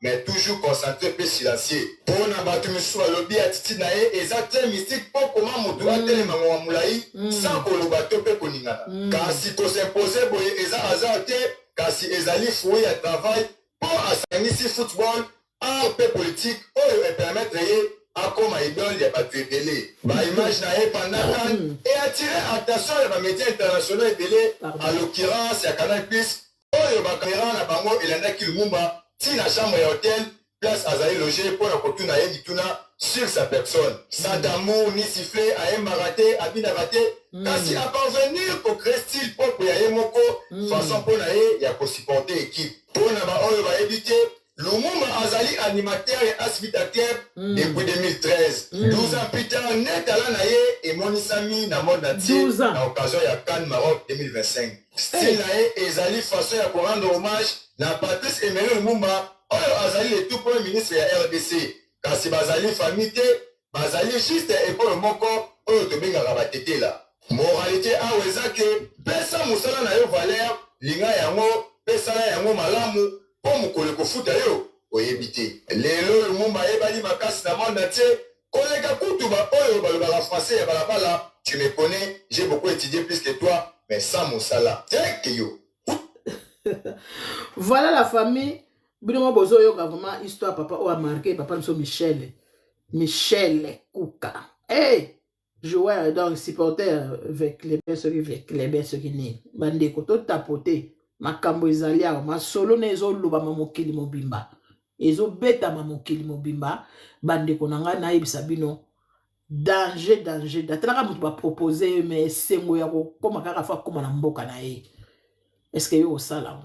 mais toujours concentré et silencieux. Pour na batu misu alobi attitude na ye eza très mystique pour comment moto atelema wa mulai sans koloba to pe koningana. Kasi ko s'imposer boye eza hasard te kasi ezali fruit ya travail pour asangisi football art pe politique oyo e permettre ye akoma idole ya batu ebele. Ba image na ye pendant CAN et attirer attention ya ba médias internationaux ebele à l'occurrence ya Canal Plus oyo ba caméra na bango elandaki Lumumba si la chambre et hôtel, place Azaï logé pour la fortune à Yendituna sur sa personne. Sans d'amour ni sifflet, à un maraté, à bien raté. Quand il a parvenir au créer style propre à Yemoko, façon pour naïe, il y a pour supporter l'équipe. Pour n'avoir on va éviter. Lumumba Azali animateur et aspirateur depuis 2013. 12 ans plus tard, net à la naïe et Monisami dans le monde entier à l'occasion de la CAN Maroc 2025. Style naïe et Azali façon à rendre hommage na Patrice Emery Lumumba, oyo azali le tout premier ministre ya RDC. Kasi bazali famille te, bazali juste école moko oyo tobengaka batete la. Moralité awa eza ke pesa mosala na yo valeur, linga yango, pesa na yango malamu, po mokolo kofuta yo oyebi te. Lelo Lumumba yebali makasi na monde entier, koleka kutu ba oyo balobaka français ya balabala, tu me connais, j'ai beaucoup étudié plus que toi, mais sans mosala. Tek yo. Voilà la famille. Binomo bozo yoka vraiment histoire papa ou a marqué papa nous Michel Kouka. Hey, joueur donc supporter avec les ceux qui né. Bande ko to tapoter makambo ezali a ma solo nezo luba mamokili mobimba. Ezo beta mamokili mobimba bande ko nanga na yebisa bino danger dataka mutu ba proposer mais sengo ya ko koma kaka fa koma na mboka na ye. Est-ce que yo sala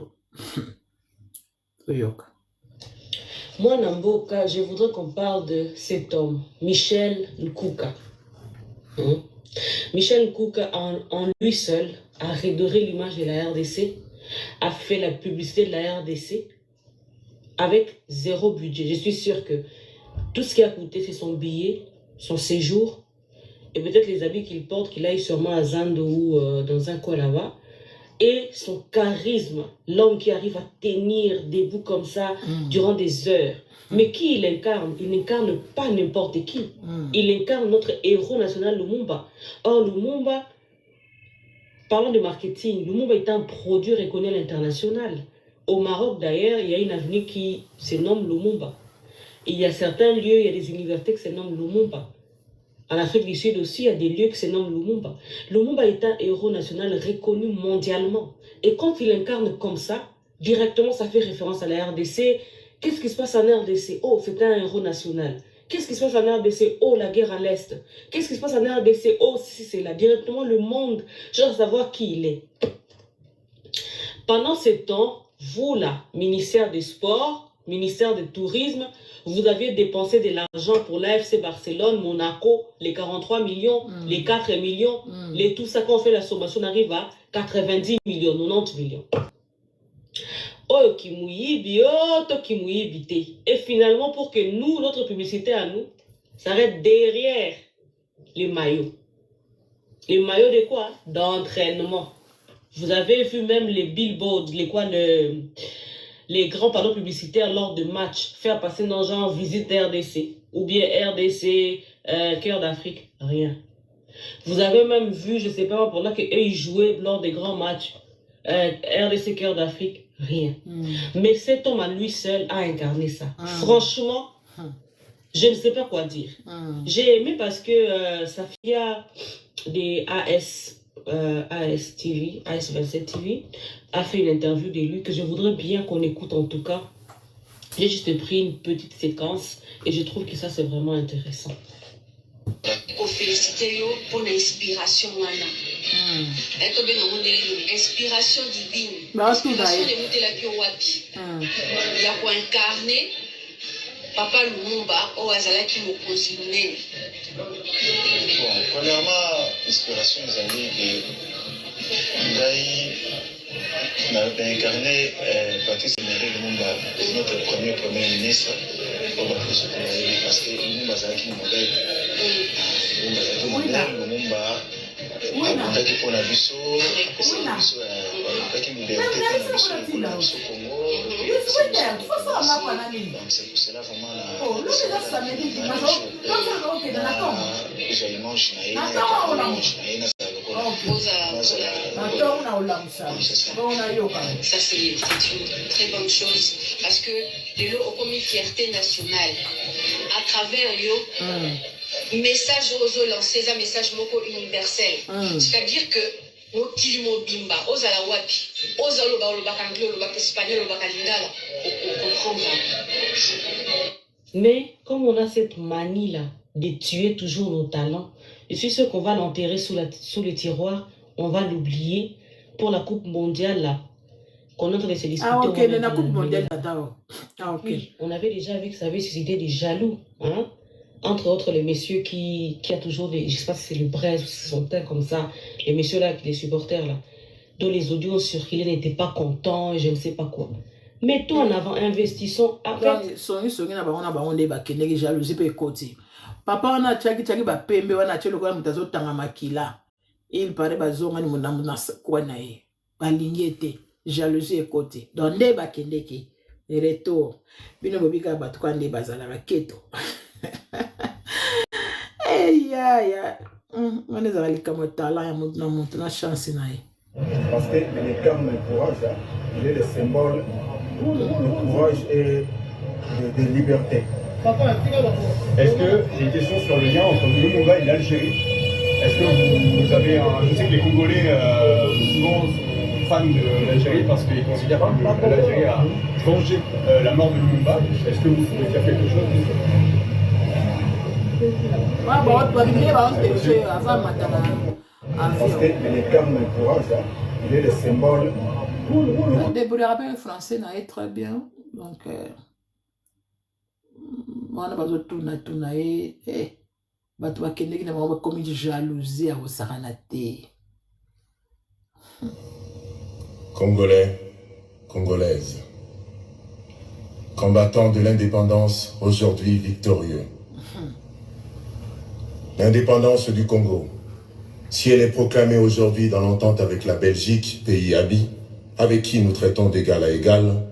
Moi, Namboka, je voudrais qu'on parle de cet homme, Michel Kouka. Michel Kouka, en lui seul, a redoré l'image de la RDC, a fait la publicité de la RDC avec zéro budget. Je suis sûre que tout ce qui a coûté, c'est son billet, son séjour, et peut-être les habits qu'il porte, qu'il aille sûrement à Zando ou dans un coin là-bas. Et son charisme, l'homme qui arrive à tenir debout comme ça durant des heures. Mais qui il incarne? Il n'incarne pas n'importe qui. Il incarne notre héros national Lumumba. Or, Lumumba, parlons de marketing, Lumumba est un produit reconnu à l'international. Au Maroc, d'ailleurs, il y a une avenue qui se nomme Lumumba. Et il y a certains lieux, il y a des universités qui se nomment Lumumba. En Afrique du Sud aussi, il y a des lieux qui se nomment Lumumba. Lumumba est un héros national reconnu mondialement. Et quand il incarne comme ça, directement, ça fait référence à la RDC. Qu'est-ce qui se passe en RDC? Oh, c'est un héros national. Qu'est-ce qui se passe en RDC? Oh, la guerre à l'Est. Qu'est-ce qui se passe en RDC? Oh, c'est là. Directement, le monde cherche à savoir qui il est. Pendant ce temps, vous là, ministère des Sports, ministère du Tourisme, vous aviez dépensé de l'argent pour l'AFC Barcelone, Monaco, les 43 millions, les 4 millions, les tout ça, quand on fait la sommation, on arrive à 90 millions, 90 millions. Oh, Kimouyibi, oh, Kimouyibi. Et finalement, pour que nous, notre publicité à nous, s'arrête derrière les maillots. Les maillots de quoi? D'entraînement. Vous avez vu même les billboards, les grands panneaux publicitaires lors de matchs, faire passer nos gens en visite RDC, ou bien RDC, Cœur d'Afrique, rien. Vous avez même vu, je ne sais pas, pendant qu'eux ils jouaient lors des grands matchs, RDC, Cœur d'Afrique, rien. Mais cet homme à lui seul a incarné ça. Franchement, je ne sais pas quoi dire. J'ai aimé parce que Safia des AS27 TV a fait une interview de lui que je voudrais bien qu'on écoute en tout cas. J'ai juste pris une petite séquence et je trouve que ça c'est vraiment intéressant. Pour féliciter pour l'inspiration inspiration divine. Inspiration de Moutelaki Wapi. Il y a pour incarner Papa Lumumba au Azalaki Mokozine. Bon, premièrement, inspiration Zali de incarné Patrice Emery Lumumba, notre premier ministre, parce que Lumumba Zalaki modèle. Lumumba abundaki mpona biso apesaki biso liberté mpona biso Congo c'est pour cela vraiment ça c'est une très bonne chose parce que les lots ont comme une fierté nationale à travers yo message aux lancés un message moko universel c'est-à-dire que mokili mobimba ozala wapi ozala loba anglais loba espagnol loba lingala on comprend. Mais comme on a cette manie là de tuer toujours nos talents, je suis sûr qu'on va l'enterrer sous le tiroir, on va l'oublier pour la Coupe mondiale là qu'on est en train de se disputer. Ah ok, la Coupe mondiale d'abord. Ah ok. Oui, on avait déjà vu que ça avait suscité des jaloux, hein? Entre autres les messieurs qui a toujours des, je sais pas si c'est le Brest ou si c'est son teint comme ça, les messieurs là, les supporters là, dont les audios circulaient n'étaient pas contents et je ne sais pas quoi. Mettons en avant, investissons avec. Papa on a tchaki ba pembe on a tchelo kwa mutazo tanga makila. Il paraît bazonga ni muna kwa na ye. Balingete, jalousie côté. Donc nde ba kendeki. Retour. Bino bobika ba tukwa nde bazala ba keto. Eh ya. On est allé comme talent ya monte na chance na ye. Parce que le terme courage, il est le symbole de courage et de liberté. Est-ce que j'ai une question sur le lien entre le Mumba et l'Algérie? Est-ce que vous avez un... Je sais que les Congolais sont souvent fans de l'Algérie parce qu'ils considèrent que l'Algérie a vengé la mort de Lumumba. Est-ce que vous pouvez faire quelque chose? Parce que le terme courage, il est le symbole. Le débrouillard français n'a été très bien. Donc, on a besoin de tourner. Batu bakende kina mwa comme une jalousie à Osaranate. Congolais, Congolaises, combattants de l'indépendance, aujourd'hui victorieux. L'indépendance du Congo, si elle est proclamée aujourd'hui dans l'entente avec la Belgique, pays ami, avec qui nous traitons d'égal à égal,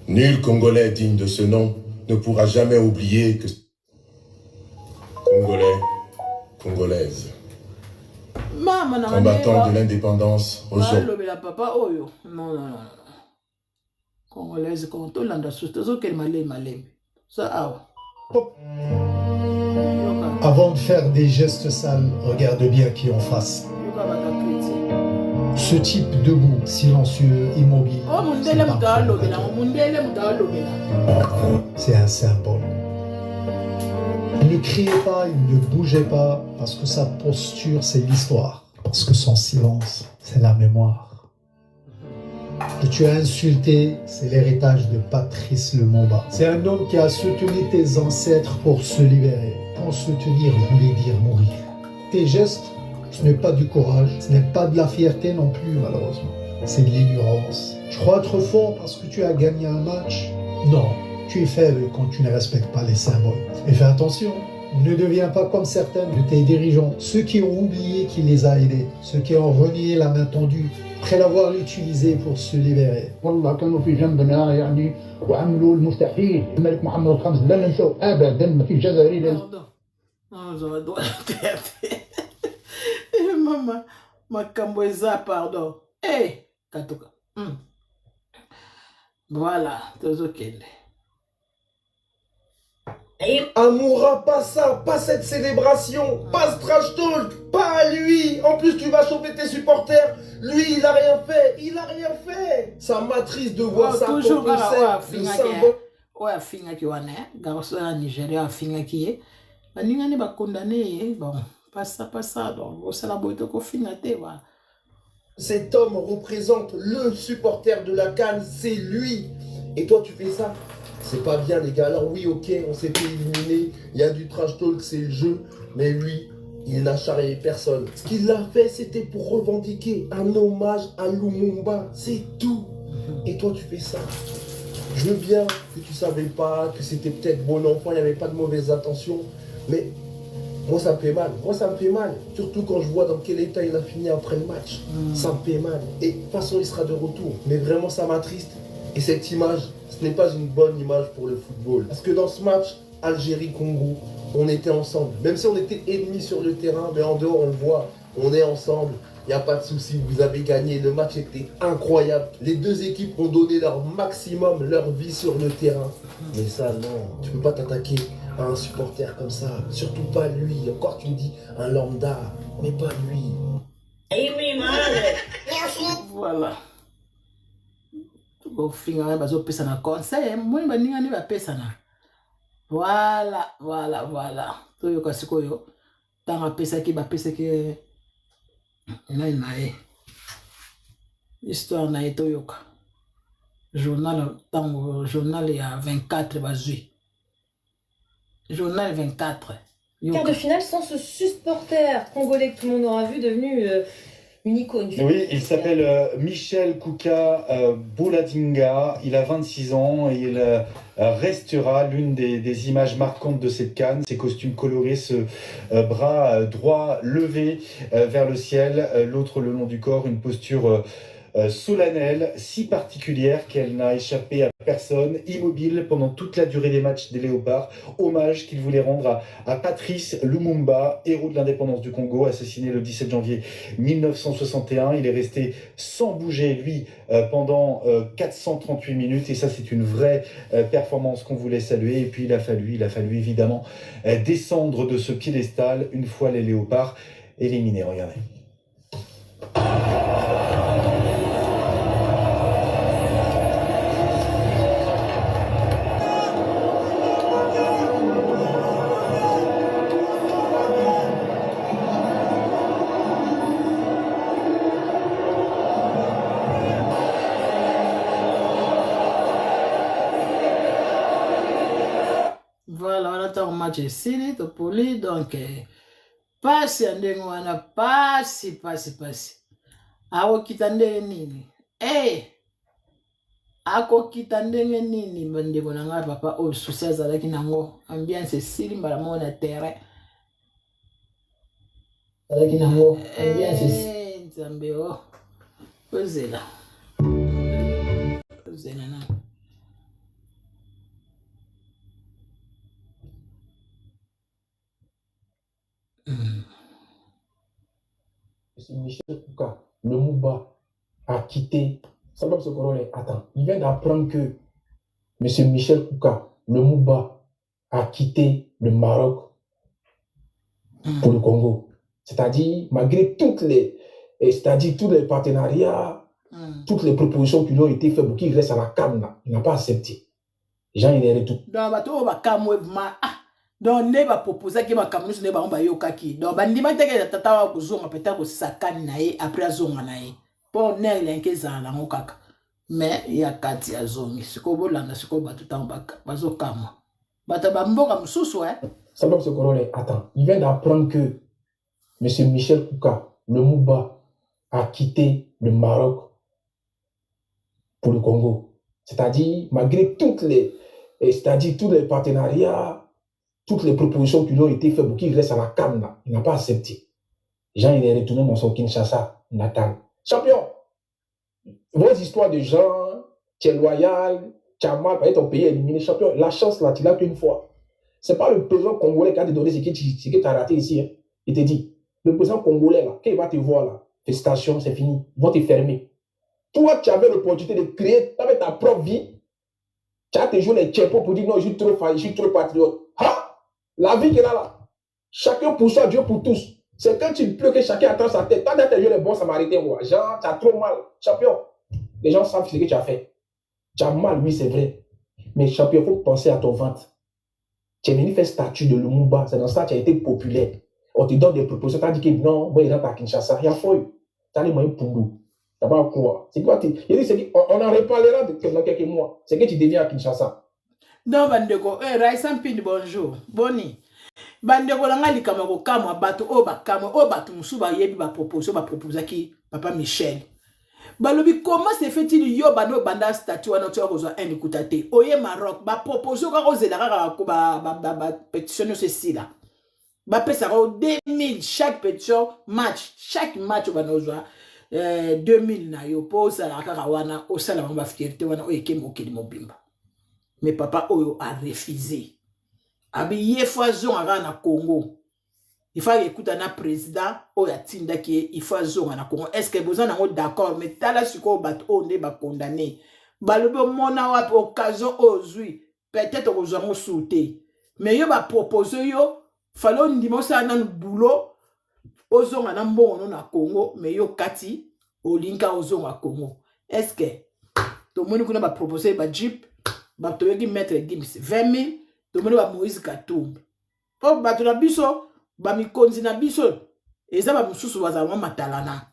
nul Congolais digne de ce nom ne pourra jamais oublier que Congolais, Congolaises, combattants de l'indépendance aujourd'hui. Non. Congolaise, quand on l'a soutenu, qu'elle m'a malé. Ça, Avant de faire des gestes sales, regarde bien qui en face. Ce type debout, silencieux, immobile, c'est un symbole. Il ne criait pas, il ne bougeait pas, parce que sa posture, c'est l'histoire. Parce que son silence, c'est la mémoire. Que tu as insulté, c'est l'héritage de Patrice Lumumba. C'est un homme qui a soutenu tes ancêtres pour se libérer. Pour se tenir voulait dire mourir. Tes gestes, ce n'est pas du courage, ce n'est pas de la fierté non plus, malheureusement. C'est de l'ignorance. Tu crois trop fort parce que tu as gagné un match? Non. Tu es faible quand tu ne respectes pas les symboles. Et fais attention, ne deviens pas comme certains de tes dirigeants, ceux qui ont oublié qui les a aidés, ceux qui ont renié la main tendue, après l'avoir utilisé pour se libérer. والله كانوا في جنبنا يعني وعملوا المستحيل. الملك محمد الخامس لا ننسوا ابدا ما في جزائري. Non, j'aurais droit Maman, ma camboisa, pardon. Eh, Katoka. Voilà, c'est ok. Amoura, pas ça, pas cette célébration, pas ce trash talk, pas à lui. En plus, tu vas chauffer tes supporters. Lui, il a rien fait, Ça m'attriste de voir ça comme toujours le symbole. Ouais, finga qui wane, garçon en Nigeria, finga qui est. La ningane ba condamné, bon, pas ça, donc, c'est la beauté qu'on finga te, voilà. Cet homme représente le supporter de la CAN, c'est lui. Et toi, tu fais ça? C'est pas bien, les gars. Alors oui, ok, on s'est fait éliminer. Il y a du trash talk, c'est le jeu. Mais lui, il n'a charrié personne. Ce qu'il a fait, c'était pour revendiquer un hommage à Lumumba. C'est tout. Et toi, tu fais ça. Je veux bien que tu savais pas, que c'était peut-être bon enfant, il n'y avait pas de mauvaises intentions. Mais Moi, ça me fait mal. Moi, ça me fait mal. Surtout quand je vois dans quel état il a fini après le match. Ça me fait mal. Et de toute façon, il sera de retour. Mais vraiment, ça m'attriste. Et cette image, ce n'est pas une bonne image pour le football. Parce que dans ce match, Algérie-Congo, on était ensemble. Même si on était ennemis sur le terrain, mais en dehors, on le voit, on est ensemble. Il n'y a pas de souci, vous avez gagné. Le match était incroyable. Les deux équipes ont donné leur maximum, leur vie sur le terrain. Mais ça, non, tu ne peux pas t'attaquer à un supporter comme ça. Surtout pas lui. Encore, tu me dis un lambda, mais pas lui. Voilà. Au final, bazo pesa na conseil, moi baninga ni ba pesa na. Voilà. Toyo kasikoyo. Tanga pesa ki ba pesa ki nae. Histoire na etoyoka. Journal il y a 24 bazui. Journal 24. Quart de finale sans ce supporter congolais que tout le monde aura vu devenu une icône. Oui, il s'appelle Michel Kuka Bouladinga, il a 26 ans et il restera l'une des images marquantes de cette CAN. Ses costumes colorés, ce bras droit levé vers le ciel, l'autre le long du corps, une posture solennelle, si particulière qu'elle n'a échappé à personne, immobile pendant toute la durée des matchs des Léopards. Hommage qu'il voulait rendre à Patrice Lumumba, héros de l'indépendance du Congo, assassiné le 17 janvier 1961. Il est resté sans bouger, lui, pendant 438 minutes. Et ça, c'est une vraie performance qu'on voulait saluer. Et puis, il a fallu évidemment descendre de ce piédestal une fois les Léopards éliminés. Regardez. Voilà, on attend le match ici, Topoli, donc passe à Ndengwana, passe. Ako kitande nini? Ako kitande nini? Bandeko na nga papa o susi azalaki nango, ambiance esili mbala mona terrain. Azalaki nango, ambiance esili. Nzambe o. Ozela na. Monsieur Michel Kuka, le Mouba, a quitté. Sabab Sokorole, attends, il vient d'apprendre que Monsieur Michel Kuka, le Mouba, a quitté le Maroc pour le Congo. C'est-à-dire, malgré tous les partenariats, toutes les propositions qui lui ont été faites pour qu'il reste à la CAN, il n'a pas accepté. Jean, il est retour. Donc, ne va proposer que ma caméra ne va pas yoka-ki. Donc, bandima teke tata wa kuzonga peut-être que ça kani nae après azonga nae. Pour ne lenke za la ngokaka. Mais il y a kati azongi. Siko bolanda siko batuta mbaka. Bazo kama. Bata bamboka msusu Sabab Sokorole, attends, il vient d'apprendre que Monsieur Michel Kuka, le Mouba, a quitté le Maroc pour le Congo. C'est-à-dire, malgré tous les partenariats, toutes les propositions qui lui ont été faites pour qu'il reste à la CAN, il n'a pas accepté. Jean, il est retourné dans son Kinshasa, natal. Champion, vos histoires de gens, tu es loyal, tu as mal, ton pays est éliminé. Champion, la chance, là, tu l'as qu'une fois. Ce n'est pas le président congolais qui a te donné ce que tu as raté ici. Hein. Il te dit, le président congolais, là, quand il va te voir, là, félicitations, c'est fini, ils vont te fermer. Toi, tu avais l'opportunité de créer, tu avais ta propre vie. Tu as te joué les tchèpos pour dire non, je suis trop patriote. La vie qu'il a là, chacun pour soi, Dieu pour tous. C'est quand il pleut que chacun attend sa tête. Quand tu as joué les bons samaritains, genre, tu as trop mal. Champion, les gens savent ce que tu as fait. Tu as mal, oui, c'est vrai. Mais champion, il faut penser à ton ventre. Tu es venu faire statut de Lumumba. C'est dans ça que tu as été populaire. On te donne des propositions. Tu as dit que non, moi, il rentre à Kinshasa. Il y a fouille. Tu as les moyens pour nous. Tu n'as pas quoi. C'est quoi? On en reparlera dans quelques mois. C'est que tu deviens à Kinshasa. Non, bandeko, Raïsa Mpindi, bonjour. Boni. Bandeko, langa likamako kama bato o bato musuba yebi ba proposer ki papa Michel. Balobi, comment se fait-il yo bano banda statut wana tu akozwa un écoutate? Oye Maroc, ba proposer ka kozela ka ba pétition ceci là. bapesaka o 2000 chaque pétition match chaque match banozwa 2000 na yo po osala kaka wana osala bango bafierté wana oyo ekemi okeli mobimba mais papa oyo a refusé abi ye fo azonga kaka na Congo il faut écouter na président oyo atindaki il faut azonga na Congo est-ce que besoin nango d'accord mais tala sikoyo bato oyo nde bakondane balobi omona wapi occasion ozwi peut-être okozwa ngo sauté mais yo bapropose yo falo ndima osala nanu boulot ozonga na mbongo na Congo mais yo kati olinka ozonga Congo est-ce que tomoni kuna bapropose ba jeep batoyeki maître Gims 20 000 tomoni ba Moïse Katumbi po bato na biso bamikonzi na biso eza bamosusu bazalama matalana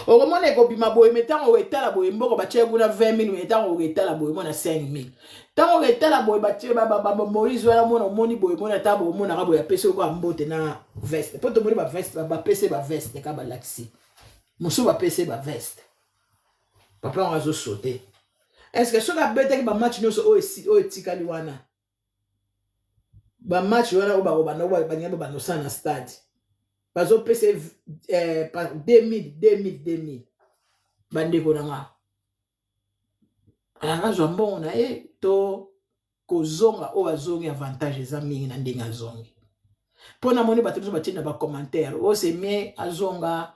okomona ekobima boye metango oketala boye mboko batie kuna 20 000 metango oketala boye mona 5 000 tango oketala boye batie Moïse wana mona omoni boye mona ta boye mona boye apesi oko mbote na veste po tomoni ba veste bapesi ba veste ka balaxi mosusu bapesi ba veste papa ngazo sauter est-ce que soka betaki ba match nyonso oyo etikali wana ba match wana oyo banyamba banosana na stade bazo pese 2000 bandeko nanga alanga zwa mbongo na ye to kozonga oyo azongi avantage eza mingi na ndenge azongi mpo na moni bato biso batie na bacommentaire oyo semie azonga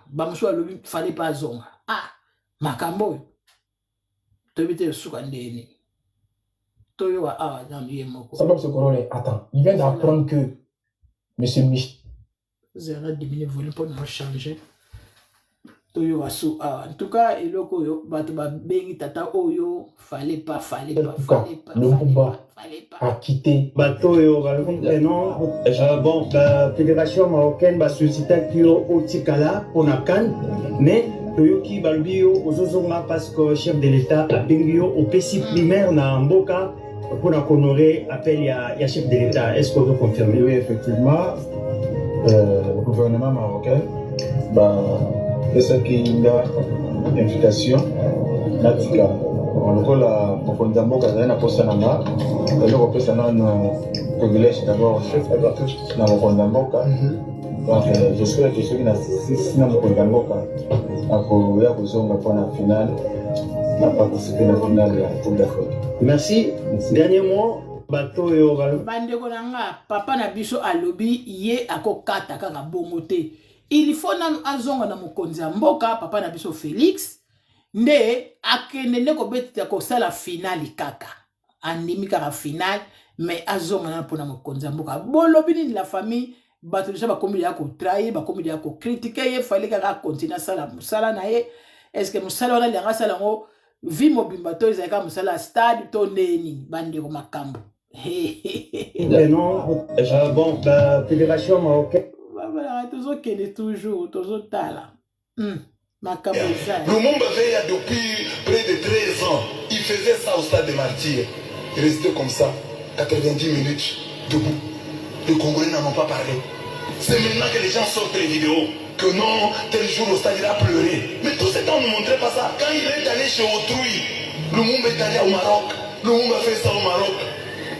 bamosusu alobi fale mpe azonga makambo oyo toyebi te esuka ndeni toyoka awa dans ye moko attends, il vient d'apprendre que Monsieur Mich. Zéro diminué volume pour nous changer. Toyo asu en tout cas eloko yo bato ba bengi tata oyo fallait pas. Le Bumba a quitté bato yo non bon la fédération marocaine ba société qui au tikala pour na CAN mais toyoki balbio ozozonga parce que chef de l'état a bengi au PC primaire na mboka pour honorer appel ya chef de l'état. Est-ce que vous confirmez? Oui, effectivement, le gouvernement marocain fait ce qu'il y a invitation natika on le la profondément quand on a posé na ma le représentant na privilège d'abord chef na profondément donc je souhaite que ceux qui n'assistent na profondément ako ya kozonga pour la finale n'a pas participé à la finale de la Coupe d'Afrique. Merci. Dernier mot. Bato yo bandeko nanga papa na biso alobi ye akokata kaka bongo te. Il faut na azonga na mokonzi ya mboka papa na biso Félix nde akende ndeko betita ko sala finale kaka. Andimi kaka finale mais azonga na pona mokonzi ya mboka. Bolobi ni la famille bato déjà bakomi ya ko trahir bakomi ya ko critiquer ye fallait kaka continuer sala musala na ye. Est-ce que musala wana langa sala ngo vi mobimba to ezaka musala stade to neni bandeko makambo. Non, bon, la fédération marocaine. Voilà, toujours, tala. Lumumba veille depuis près de 13 ans. Il faisait ça au stade des Martyrs. Il restait comme ça, 90 minutes, debout. Les Congolais n'en ont pas parlé. C'est maintenant que les gens sortent les vidéos. Que non, tel jour au stade il a pleuré. Mais tout ce temps on ne montrait pas ça. Quand il est allé chez autrui, Lumumba est allé au Maroc. Lumumba fait ça au Maroc.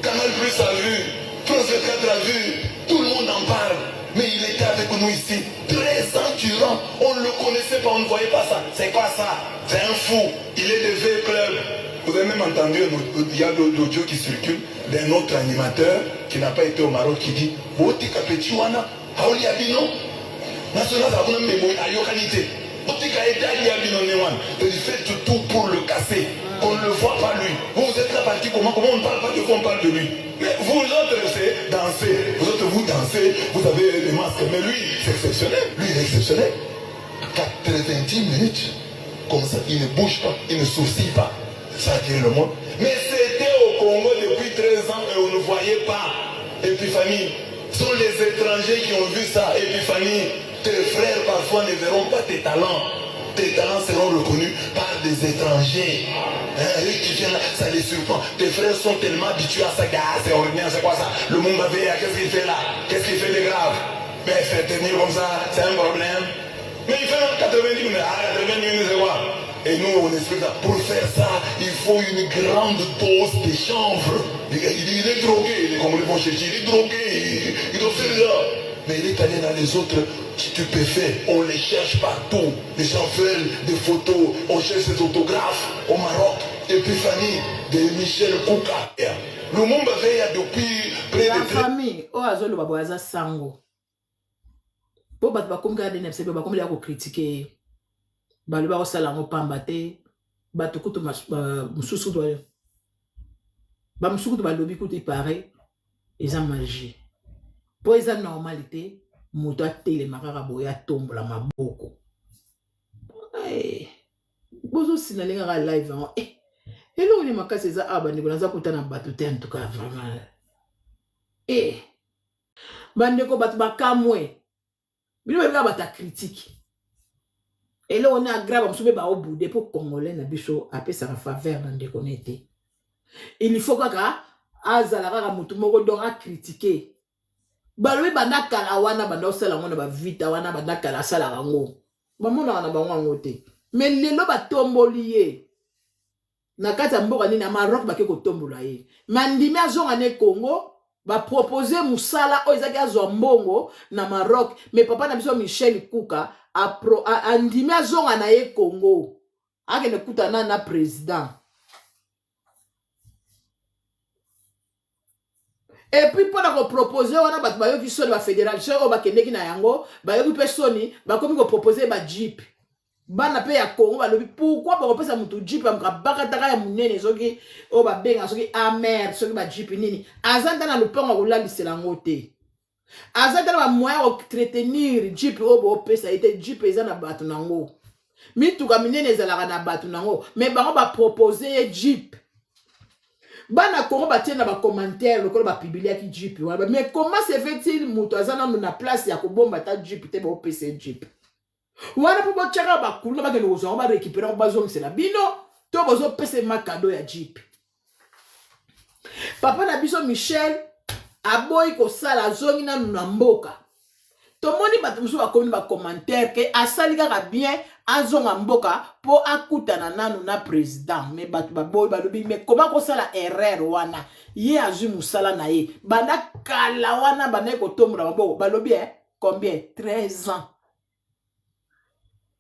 Canal Plus a vu, France 24 a vu, tout le monde en parle. Mais il était avec nous ici, 13 ans durant, on ne le connaissait pas, on ne voyait pas ça. C'est quoi ça? C'est un fou, il est de V Club. Vous avez même entendu, il y a l'audio qui circule d'un autre animateur qui n'a pas été au Maroc qui dit Boti Kapetiwana, Haoli Abino, National Abuna Mebo, Ayokanite, Boti Kaeta Abino Newan. Il fait tout pour le casser. On ne le voit pas lui. Vous êtes là parti comment on ne parle pas de vous, on parle de lui. Mais vous autres, c'est danser. Vous autres, vous dansez, vous avez des masques. Mais lui, c'est exceptionnel. Lui, il est exceptionnel. 90 minutes, comme ça, il ne bouge pas, il ne sourcille pas. Ça a tiré le monde. Mais c'était au Congo depuis 13 ans et on ne voyait pas. Épiphanie, ce sont les étrangers qui ont vu ça. Épiphanie, tes frères parfois ne verront pas tes talents. Tes talents seront reconnus par des étrangers. Eux qui viennent là, ça les surprend. Tes frères sont tellement habitués à ça. Ah, c'est ordinaire, c'est quoi ça? Le monde va veiller, qu'est-ce qu'il fait là? Qu'est-ce qu'il fait de grave? Mais faire tenir comme ça, c'est un problème. Mais il fait 90 minutes. Ah, 90 minutes, c'est quoi? Et nous, on explique ça. Pour faire ça, il faut une grande dose de chanvre. Il est drogué, les Congolais vont chercher, il est drogué, il doit faire ça. Mais il est allé dans les autres stupéfaits, on les cherche partout. Les gens veulent des photos, on cherche ses autographes au Maroc. Épiphanie de Michel Kouka. Lumumba veille depuis près la de... famille, oh azolo baboaza sango. Po bat ba komga de nepse ba komga ko critiquer. Ba le ba osala ngo pambate, ba to kuto mususu to ba mususu to ba lobi kuto pare, eza magie. Po eza normalité, moto a tele makaka boya tombola maboko. Eh. Bozo sinalenga ga live en hello ni makasi eza abandi bonaza kutana bato te en tout cas vraiment. Bandeko bato bakamwe. Bino beka bata critique. Et là on a grave msube ba obude pour congolais na biso apesa ka faveur na ndeko nete. Il faut kaka azala kaka mutu moko dora critiquer. Balobi banda kala wana banda osala ngona ba vita wana banda kala sala rango. Bamona wana bango ngote. Mais lelo batomboli ye. Na kata mboka ni na Maroc ba ke ko tombola ye. Mandimi azonga ne Congo ba proposer musala o ezaki azwa mbongo na Maroc, mais papa na biso Michel Kouka andimi azonga na ye Congo. Akene kutana na président. Et puis pour la proposer on a bat ba yo ki soni ba fédération o ba kendeki na yango, ba yo pe soni ba komi ko proposer ba jeep. Bana pe ya Congo balobi pourquoi ba kopesa mutu jeep amka bakataka ya munene soki o ba benga soki amer soki ba jeep nini azanda na lupango kola lisela ngote azanda na moyen o entretenir jeep o bo pesa ite jeep eza na batu nango mituka minene ezalaka na batu nango mais bango ba proposer jeep bana Congo ba tiena ba commentaire lokolo ba publier ki jeep mais comment se fait-il mutu azana na place ya kobomba ta jeep te ba pesa jeep. Wana po bochaka bakulu ba kele ozo ba récupérer ba zone c'est la bino to bozo pese ma cadeau ya jeep. Papa na biso Michel aboy ko sala zongi na mboka. To moni batu musu ba komi ba commentaire ke asali kaka bien azonga mboka po akutana nanu na président mais batu ba boy ba lobi mais comment ko sala erreur wana ye azu musala na ye banda kala wana bana ko tomura maboko ba lobi combien 13 ans.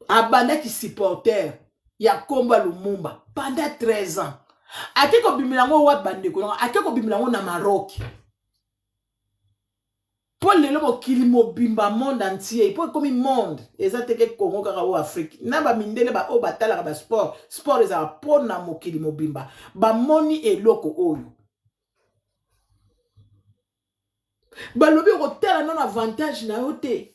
Abanda qui supporter ya Komba Lumumba pendant 13 ans. Ake ko bimilango wa bandeko, ake ko bimilango na Maroc. Paul lelo mo kilimo bimba monde entier, pour comme monde, ezateke Congo kaka o Afrique. Na ba mindele ba o batala ba sport, sport eza pona mo kilimo bimba. Ba moni eloko oyo. Ba lobi ko tela non avantage na yote.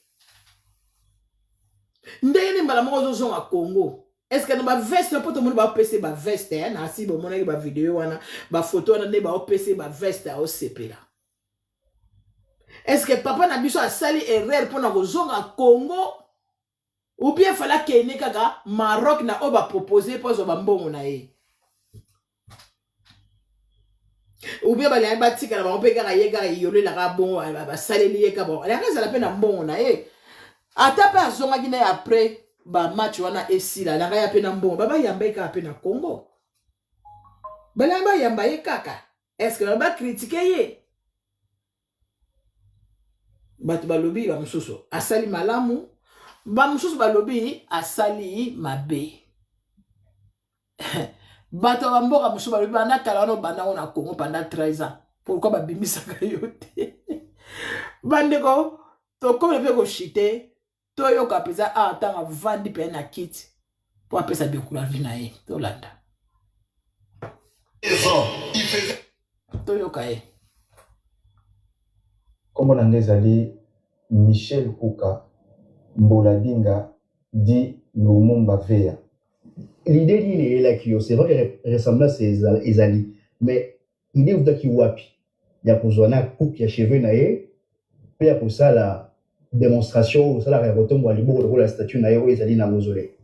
Ndeni mbala moko zo à Congo. Est-ce que na veste pour tout le monde ba PC ba veste na si bo mona ba vidéo wana ba photo na ba PC ba veste a OCP là. Est-ce que papa na biso a sali erreur pour na kozonga à Congo ou bien fala kene kaka Maroc na o ba proposer pour zo ba mbongo na ye. Ou bien bali ba tika na ba pe kaka ye kaka yolo la ka bon ba sali lié ka bon. La kaza la peine na mbongo na ye. Ata pa zonga gina après ba match wana esila la ya pena mbongo baba yamba ka pena Congo balamba yamba ye kaka est-ce que ba critiquer ye batu balobi ba mususu asali malamu ba mususu balobi asali mabe batu ba mboka mususu balobi bana kala no bana na Congo pendant 13 ans pourquoi ba bimisaka yote bandeko to comme le ko chiter Toyo kapeza tanga vandi pe na kit pour apesa bekula vina ye to landa Toyo kae Comme on ezali Michel Kouka Mboladinga dit Lumumba Veya. L'idée est là qui c'est vrai que ressemblance ezali mais idée où qui wapi ya kozwana coupe ya cheveux na ye pe ya kosala démonstration ça la retombe à libo la statue na yo ezali na mausolée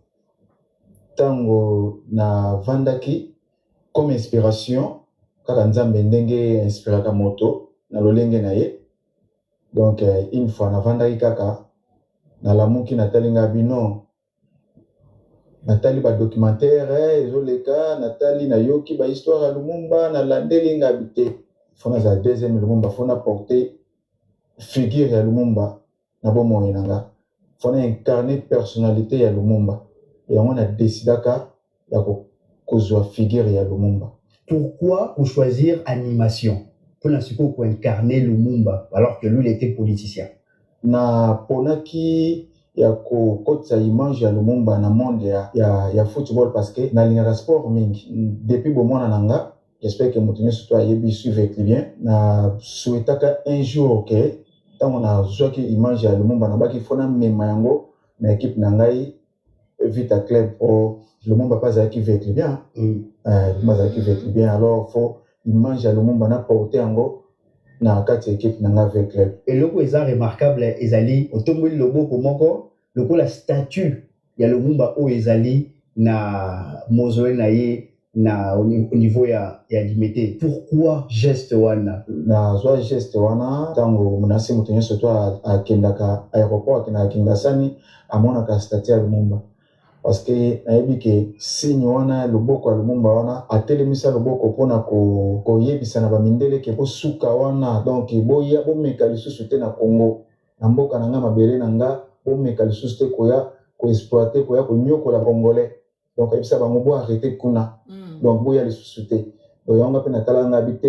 tango na vandaki comme inspiration kaka nzambe ndenge inspiraka moto na lolenge na ye donc une fois na vandaki kaka na lamuki natalinga bino natali ba documentaire ezoleka natali na yoki ba histoire ya Lumumba na landeli ngabite faut na za deuxième Lumumba faut na porter figure ya Lumumba na bo moyenanga faut na incarner personnalité ya Lumumba et on a décidé ya kozwa figure ya Lumumba. Pourquoi vous choisir animation pour incarner Lumumba alors que lui il était politicien? Na ponaki ya kokotisa image ya Lumumba na monde ya football parce que na linga sport mingi depuis bomona nanga j'espère que mutu nyonso to ayebi suivre bien na souhaitaka un jour que tant na zwaki image ya Lumumba na baki fona mema yango na équipe na ngai Vita Club o Lumumba pas aki vekli bien Lumumba aki vekli bien alors faut image ya Lumumba na porter yango na kati équipe na nga Vita Club. Et le eza remarquable ezali otomboli loboko moko lokola statue ya Lumumba o ezali na mausolée na ye na au niveau ya limité. Pourquoi geste wana? Na zwa geste wana tango munasi mutu nyonso to akendaka aéroport akendaka Kingasani amonaka statue ya Lumumba parce que nayebi ke signe wana loboko ya Lumumba wana atelemisa loboko mpona koyebisa na bamindele ke bosuka wana donc boya bomeka lisusu te na Congo na mboka na nga mabele na nga bomeka lisusu te koya koexploiter koya konyokola Congolais donc ayebisa bango bo arrêter kuna donc boya lisusu te donc yango mpe natala nga bi te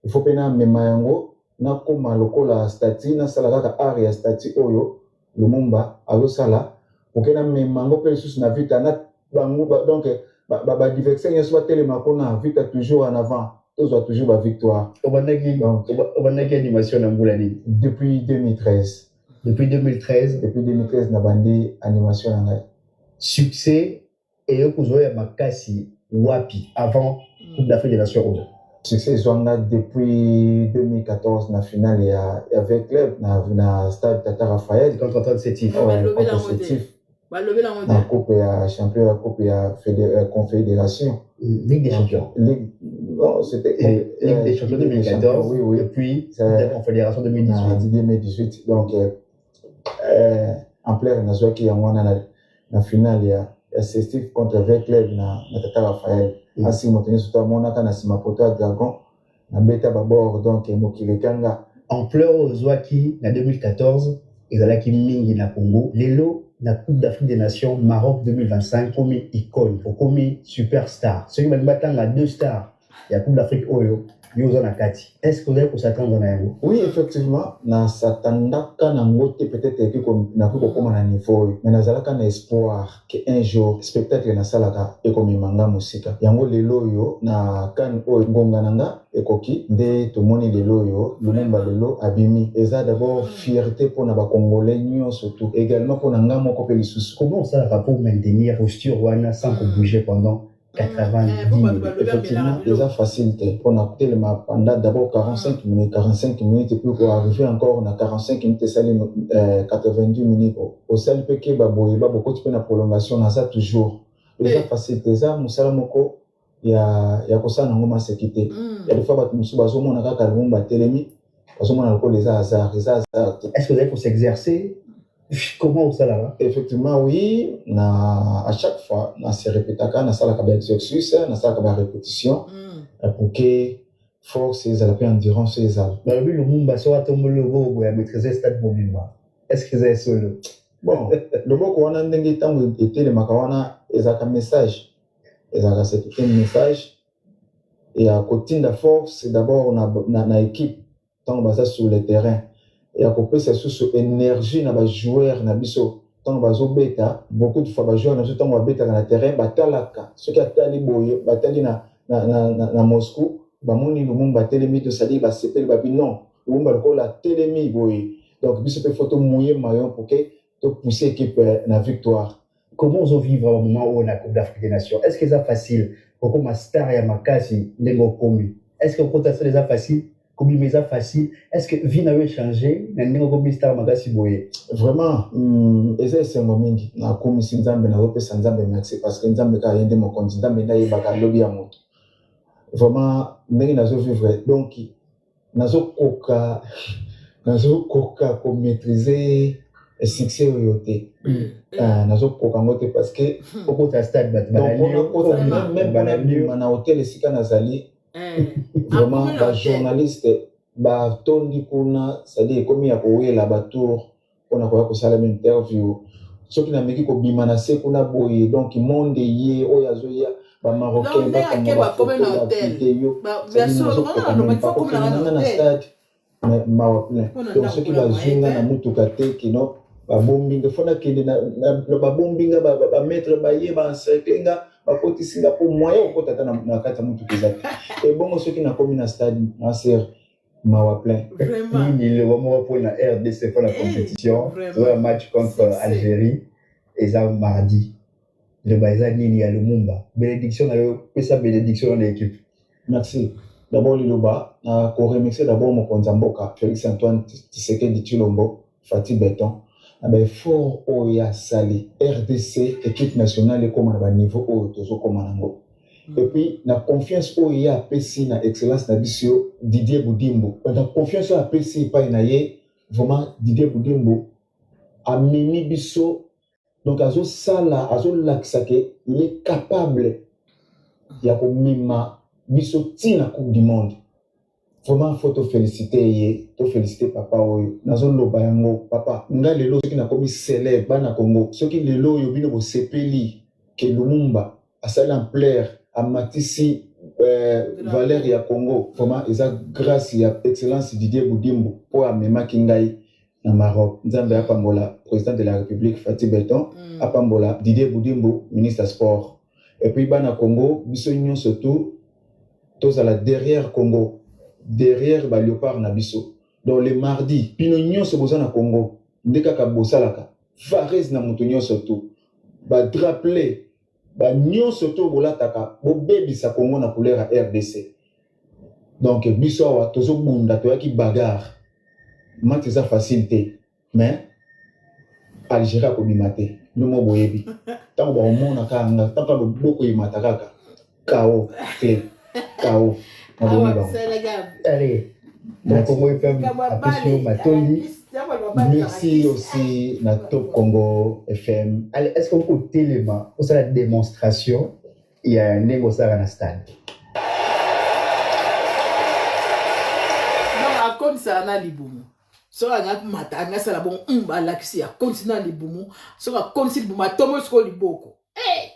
il faut mpe na mema yango nakoma lokola statue nasala kaka art ya statue oyo Lumumba azosala pour na mema yango mpe lisusu na Vita na bango donc badiversaire nyonso batelema mpona Vita toujours en avant tozwa toujours bavictoire. Obandaki animation na mbula nini? Depuis 2013. Depuis 2013 na bandi animation na ngai. Succès et kuzoya makasi wapi avant Coupe d'Afrique des Nations? Succès zwanga depuis 2014 na finale ya avec club na stade Tata Raphaël contre 37 na coupe ya champion ya coupe ya confédération Ligue des champions. Non, c'était Ligue des champions 2014 oui. Et puis la confédération 2018 donc en plein na zwaki ya mwana na finale ya assistif contre avec club na Tata Raphaël asi motenye surtout monaka na sima poto ya Dragon na beta babord donc mokile kanga ampleur ozwaki na 2014 ezalaki mingi na Congo lelo na Coupe d'Afrique des Nations Maroc 2025 comme icône comme superstar ceux qui batanga 2 stars ya Coupe d'Afrique oyo yoza na kati est-ce que vous allez s'attendre na yango? Oui effectivement na satandaka na ngote peut-être epi na kokoma na niveau mais nazalaka na espoir que un jour spectacle na salaka ekomemanga musika yango lelo yo na kan o ngonga nanga ekoki nde tomoni lelo yo Lumumba lelo abimi eza d'abord fierté pour na ba congolais nyonso surtout également pour na ngamo ko pelisusu. Comment ça va pour maintenir posture wana sans bouger pendant 90 minutes? Effectivement, déjà facilité. On a tellement pendant d'abord 45 minutes et puis pour arriver encore on a 45 minutes et ça 90 minutes. Au seul péché baboye beaucoup de la prolongation on a ça toujours. Déjà facilité ça musala moko ya kosana ngoma sécurité. Il y a des fois ba musu bazomona kaka Lumumba telemi bazomona ko les hasards. Est-ce que vous allez pour s'exercer? Comment au salaire? Effectivement, oui. À chaque fois, on se répète à la salle de exercice, na salle de répétition, pour que force et la paix endurance et ça. Mais le Lumumba soit tombé le beau et maîtriser stade mobilement. Est-ce que vous avez solo? Bon, le beau qu'on a n'engagé tant était le macawana et ça un message. Et ça c'est un message. Et à côté de la force, c'est d'abord on a une équipe tant basée sur le terrain. Et à côté c'est sous énergie na ba joueur na biso tant bazo beta beaucoup de fois ba joueur na tout temps ba beta na terrain batalaka ce qui a tali boye batali na Moscou ba moni Lumumba telemi to sali ba sepel ba bi non Lumumba ko la telemi boye donc biso pe photo mouiller maillot pour que to pousser équipe na victoire. Comment on vivre au moment où on a Coupe d'Afrique des Nations? Est-ce que c'est facile pour comme star ya makasi ndengo komi? Est-ce que pour ça c'est facile? Comme il est facile, est-ce que vie n'a changé? Vraiment, c'est un moment na comme si Nzambe na repé Nzambe merci parce que Nzambe ka yende mon candidat mais na yebaka lobi ya moto. Vraiment, ndenge nazo vivre donc nazo koka ko maîtriser succès oyoté. Nazo koka ngote parce que au stade même na hôtel sika nazali Vraiment, les journalistes, tondi kuna, c'est-à-dire comme il y a la batour, on a quoi que une interview. Ce qui n'a pas ko bimanase kuna boye, donc il monde yé, oyazoya, ba marocain, ba kamara, vidéo. Bien sûr, on faut comme la stade, mais mawapne. Donc ce qui va zunga na mutukate kino, ba bombinga, fona kende na ba bombinga, ba mettre ba yé, ba encerclinga. Bakoti Singapour moyen au kota na kata mutu kizaki et bon ceux qui na commis na stade na ser mawa plein vraiment il le moment pour la RDC pour la compétition sur un match contre Algérie et ça mardi le Baïsa Nini à Lumumba bénédiction na sa bénédiction dans l'équipe. Merci d'abord Liloba na ko remercier d'abord mon konzamboka Félix Antoine Tshisekedi Tshilombo Fatih Béton. Fort Oya Sali, RDC, équipe nationale, et comme à niveau haut, et puis, la confiance Oya PC, na excellence, na bisio, Didier Boudimbo. La confiance Oya PC, pas inaye, vraiment, Didier Boudimbo, a mimi biso, donc, azo sala, azo laksake, il est capable, ya ko mima, biso ti na Coupe du Monde. Vraiment, faut te féliciter, papa. Nazo loba yango, papa. Nga lelo, ceux qui n'a commis célèbre, bana Congo. Ceux qui lelo, yobino bo sepeli, ke Lumumba, a sali en plaire, a matisi, Valère ya Congo. Vraiment, ils ont grâce à excellence Didier Boudimbo, pour amema kingai, na Maroc. Nzambe apambola, président de la République, Fatih Béton, apambola, Didier Boudimbo, ministre des Sports. Et puis, bana Congo, biso union surtout, tous à la derrière Congo. Derrière ba léopard na biso donc le mardi pino nyonso boza na Congo ndeka ka bosalaka Fares na muto nyonso to ba drapeler ba nyonso to bolataka bo bebisa Congo na couleur RDC donc biso wa tozo bunda to yaki bagarre match za facilité mais Algérie ko bimate no mo boyebi tango ba omona kanga tango lo boko yimata kaka KO clé KO. Allez, donc Congo FM, attention, Matondi. Merci aussi à Top Congo FM. Allez, est-ce qu'on peut téléma pour la démonstration? Il y a un négociateur dans le stade. Non, à comme ça, on a les boumous. So a mata anga sala bon alaxi a continue les boumous. So a continue bouma tomo sko li boko. Eh,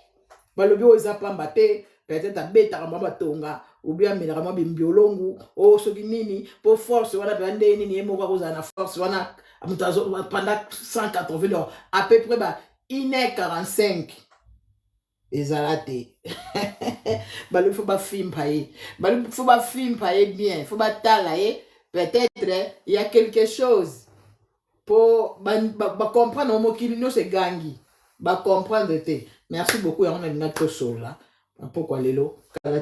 balobi o zapamba te. Peut-être à bêta à mama tonga ou bien mais vraiment bien biolongu oh ce qui nini pour force voilà pendant nini et moi cause na force voilà pendant 180 heures à peu près bah 1h45 ezalate bah il faut pas film payer bah il faut pas film payer bien faut pas talayer peut-être il y a quelque chose pour bah comprendre mot qui nous c'est gangi bah comprendre te merci beaucoup on a notre chose là. Pourquoi Lélo? Bye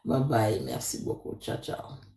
bye, merci beaucoup. Ciao, ciao.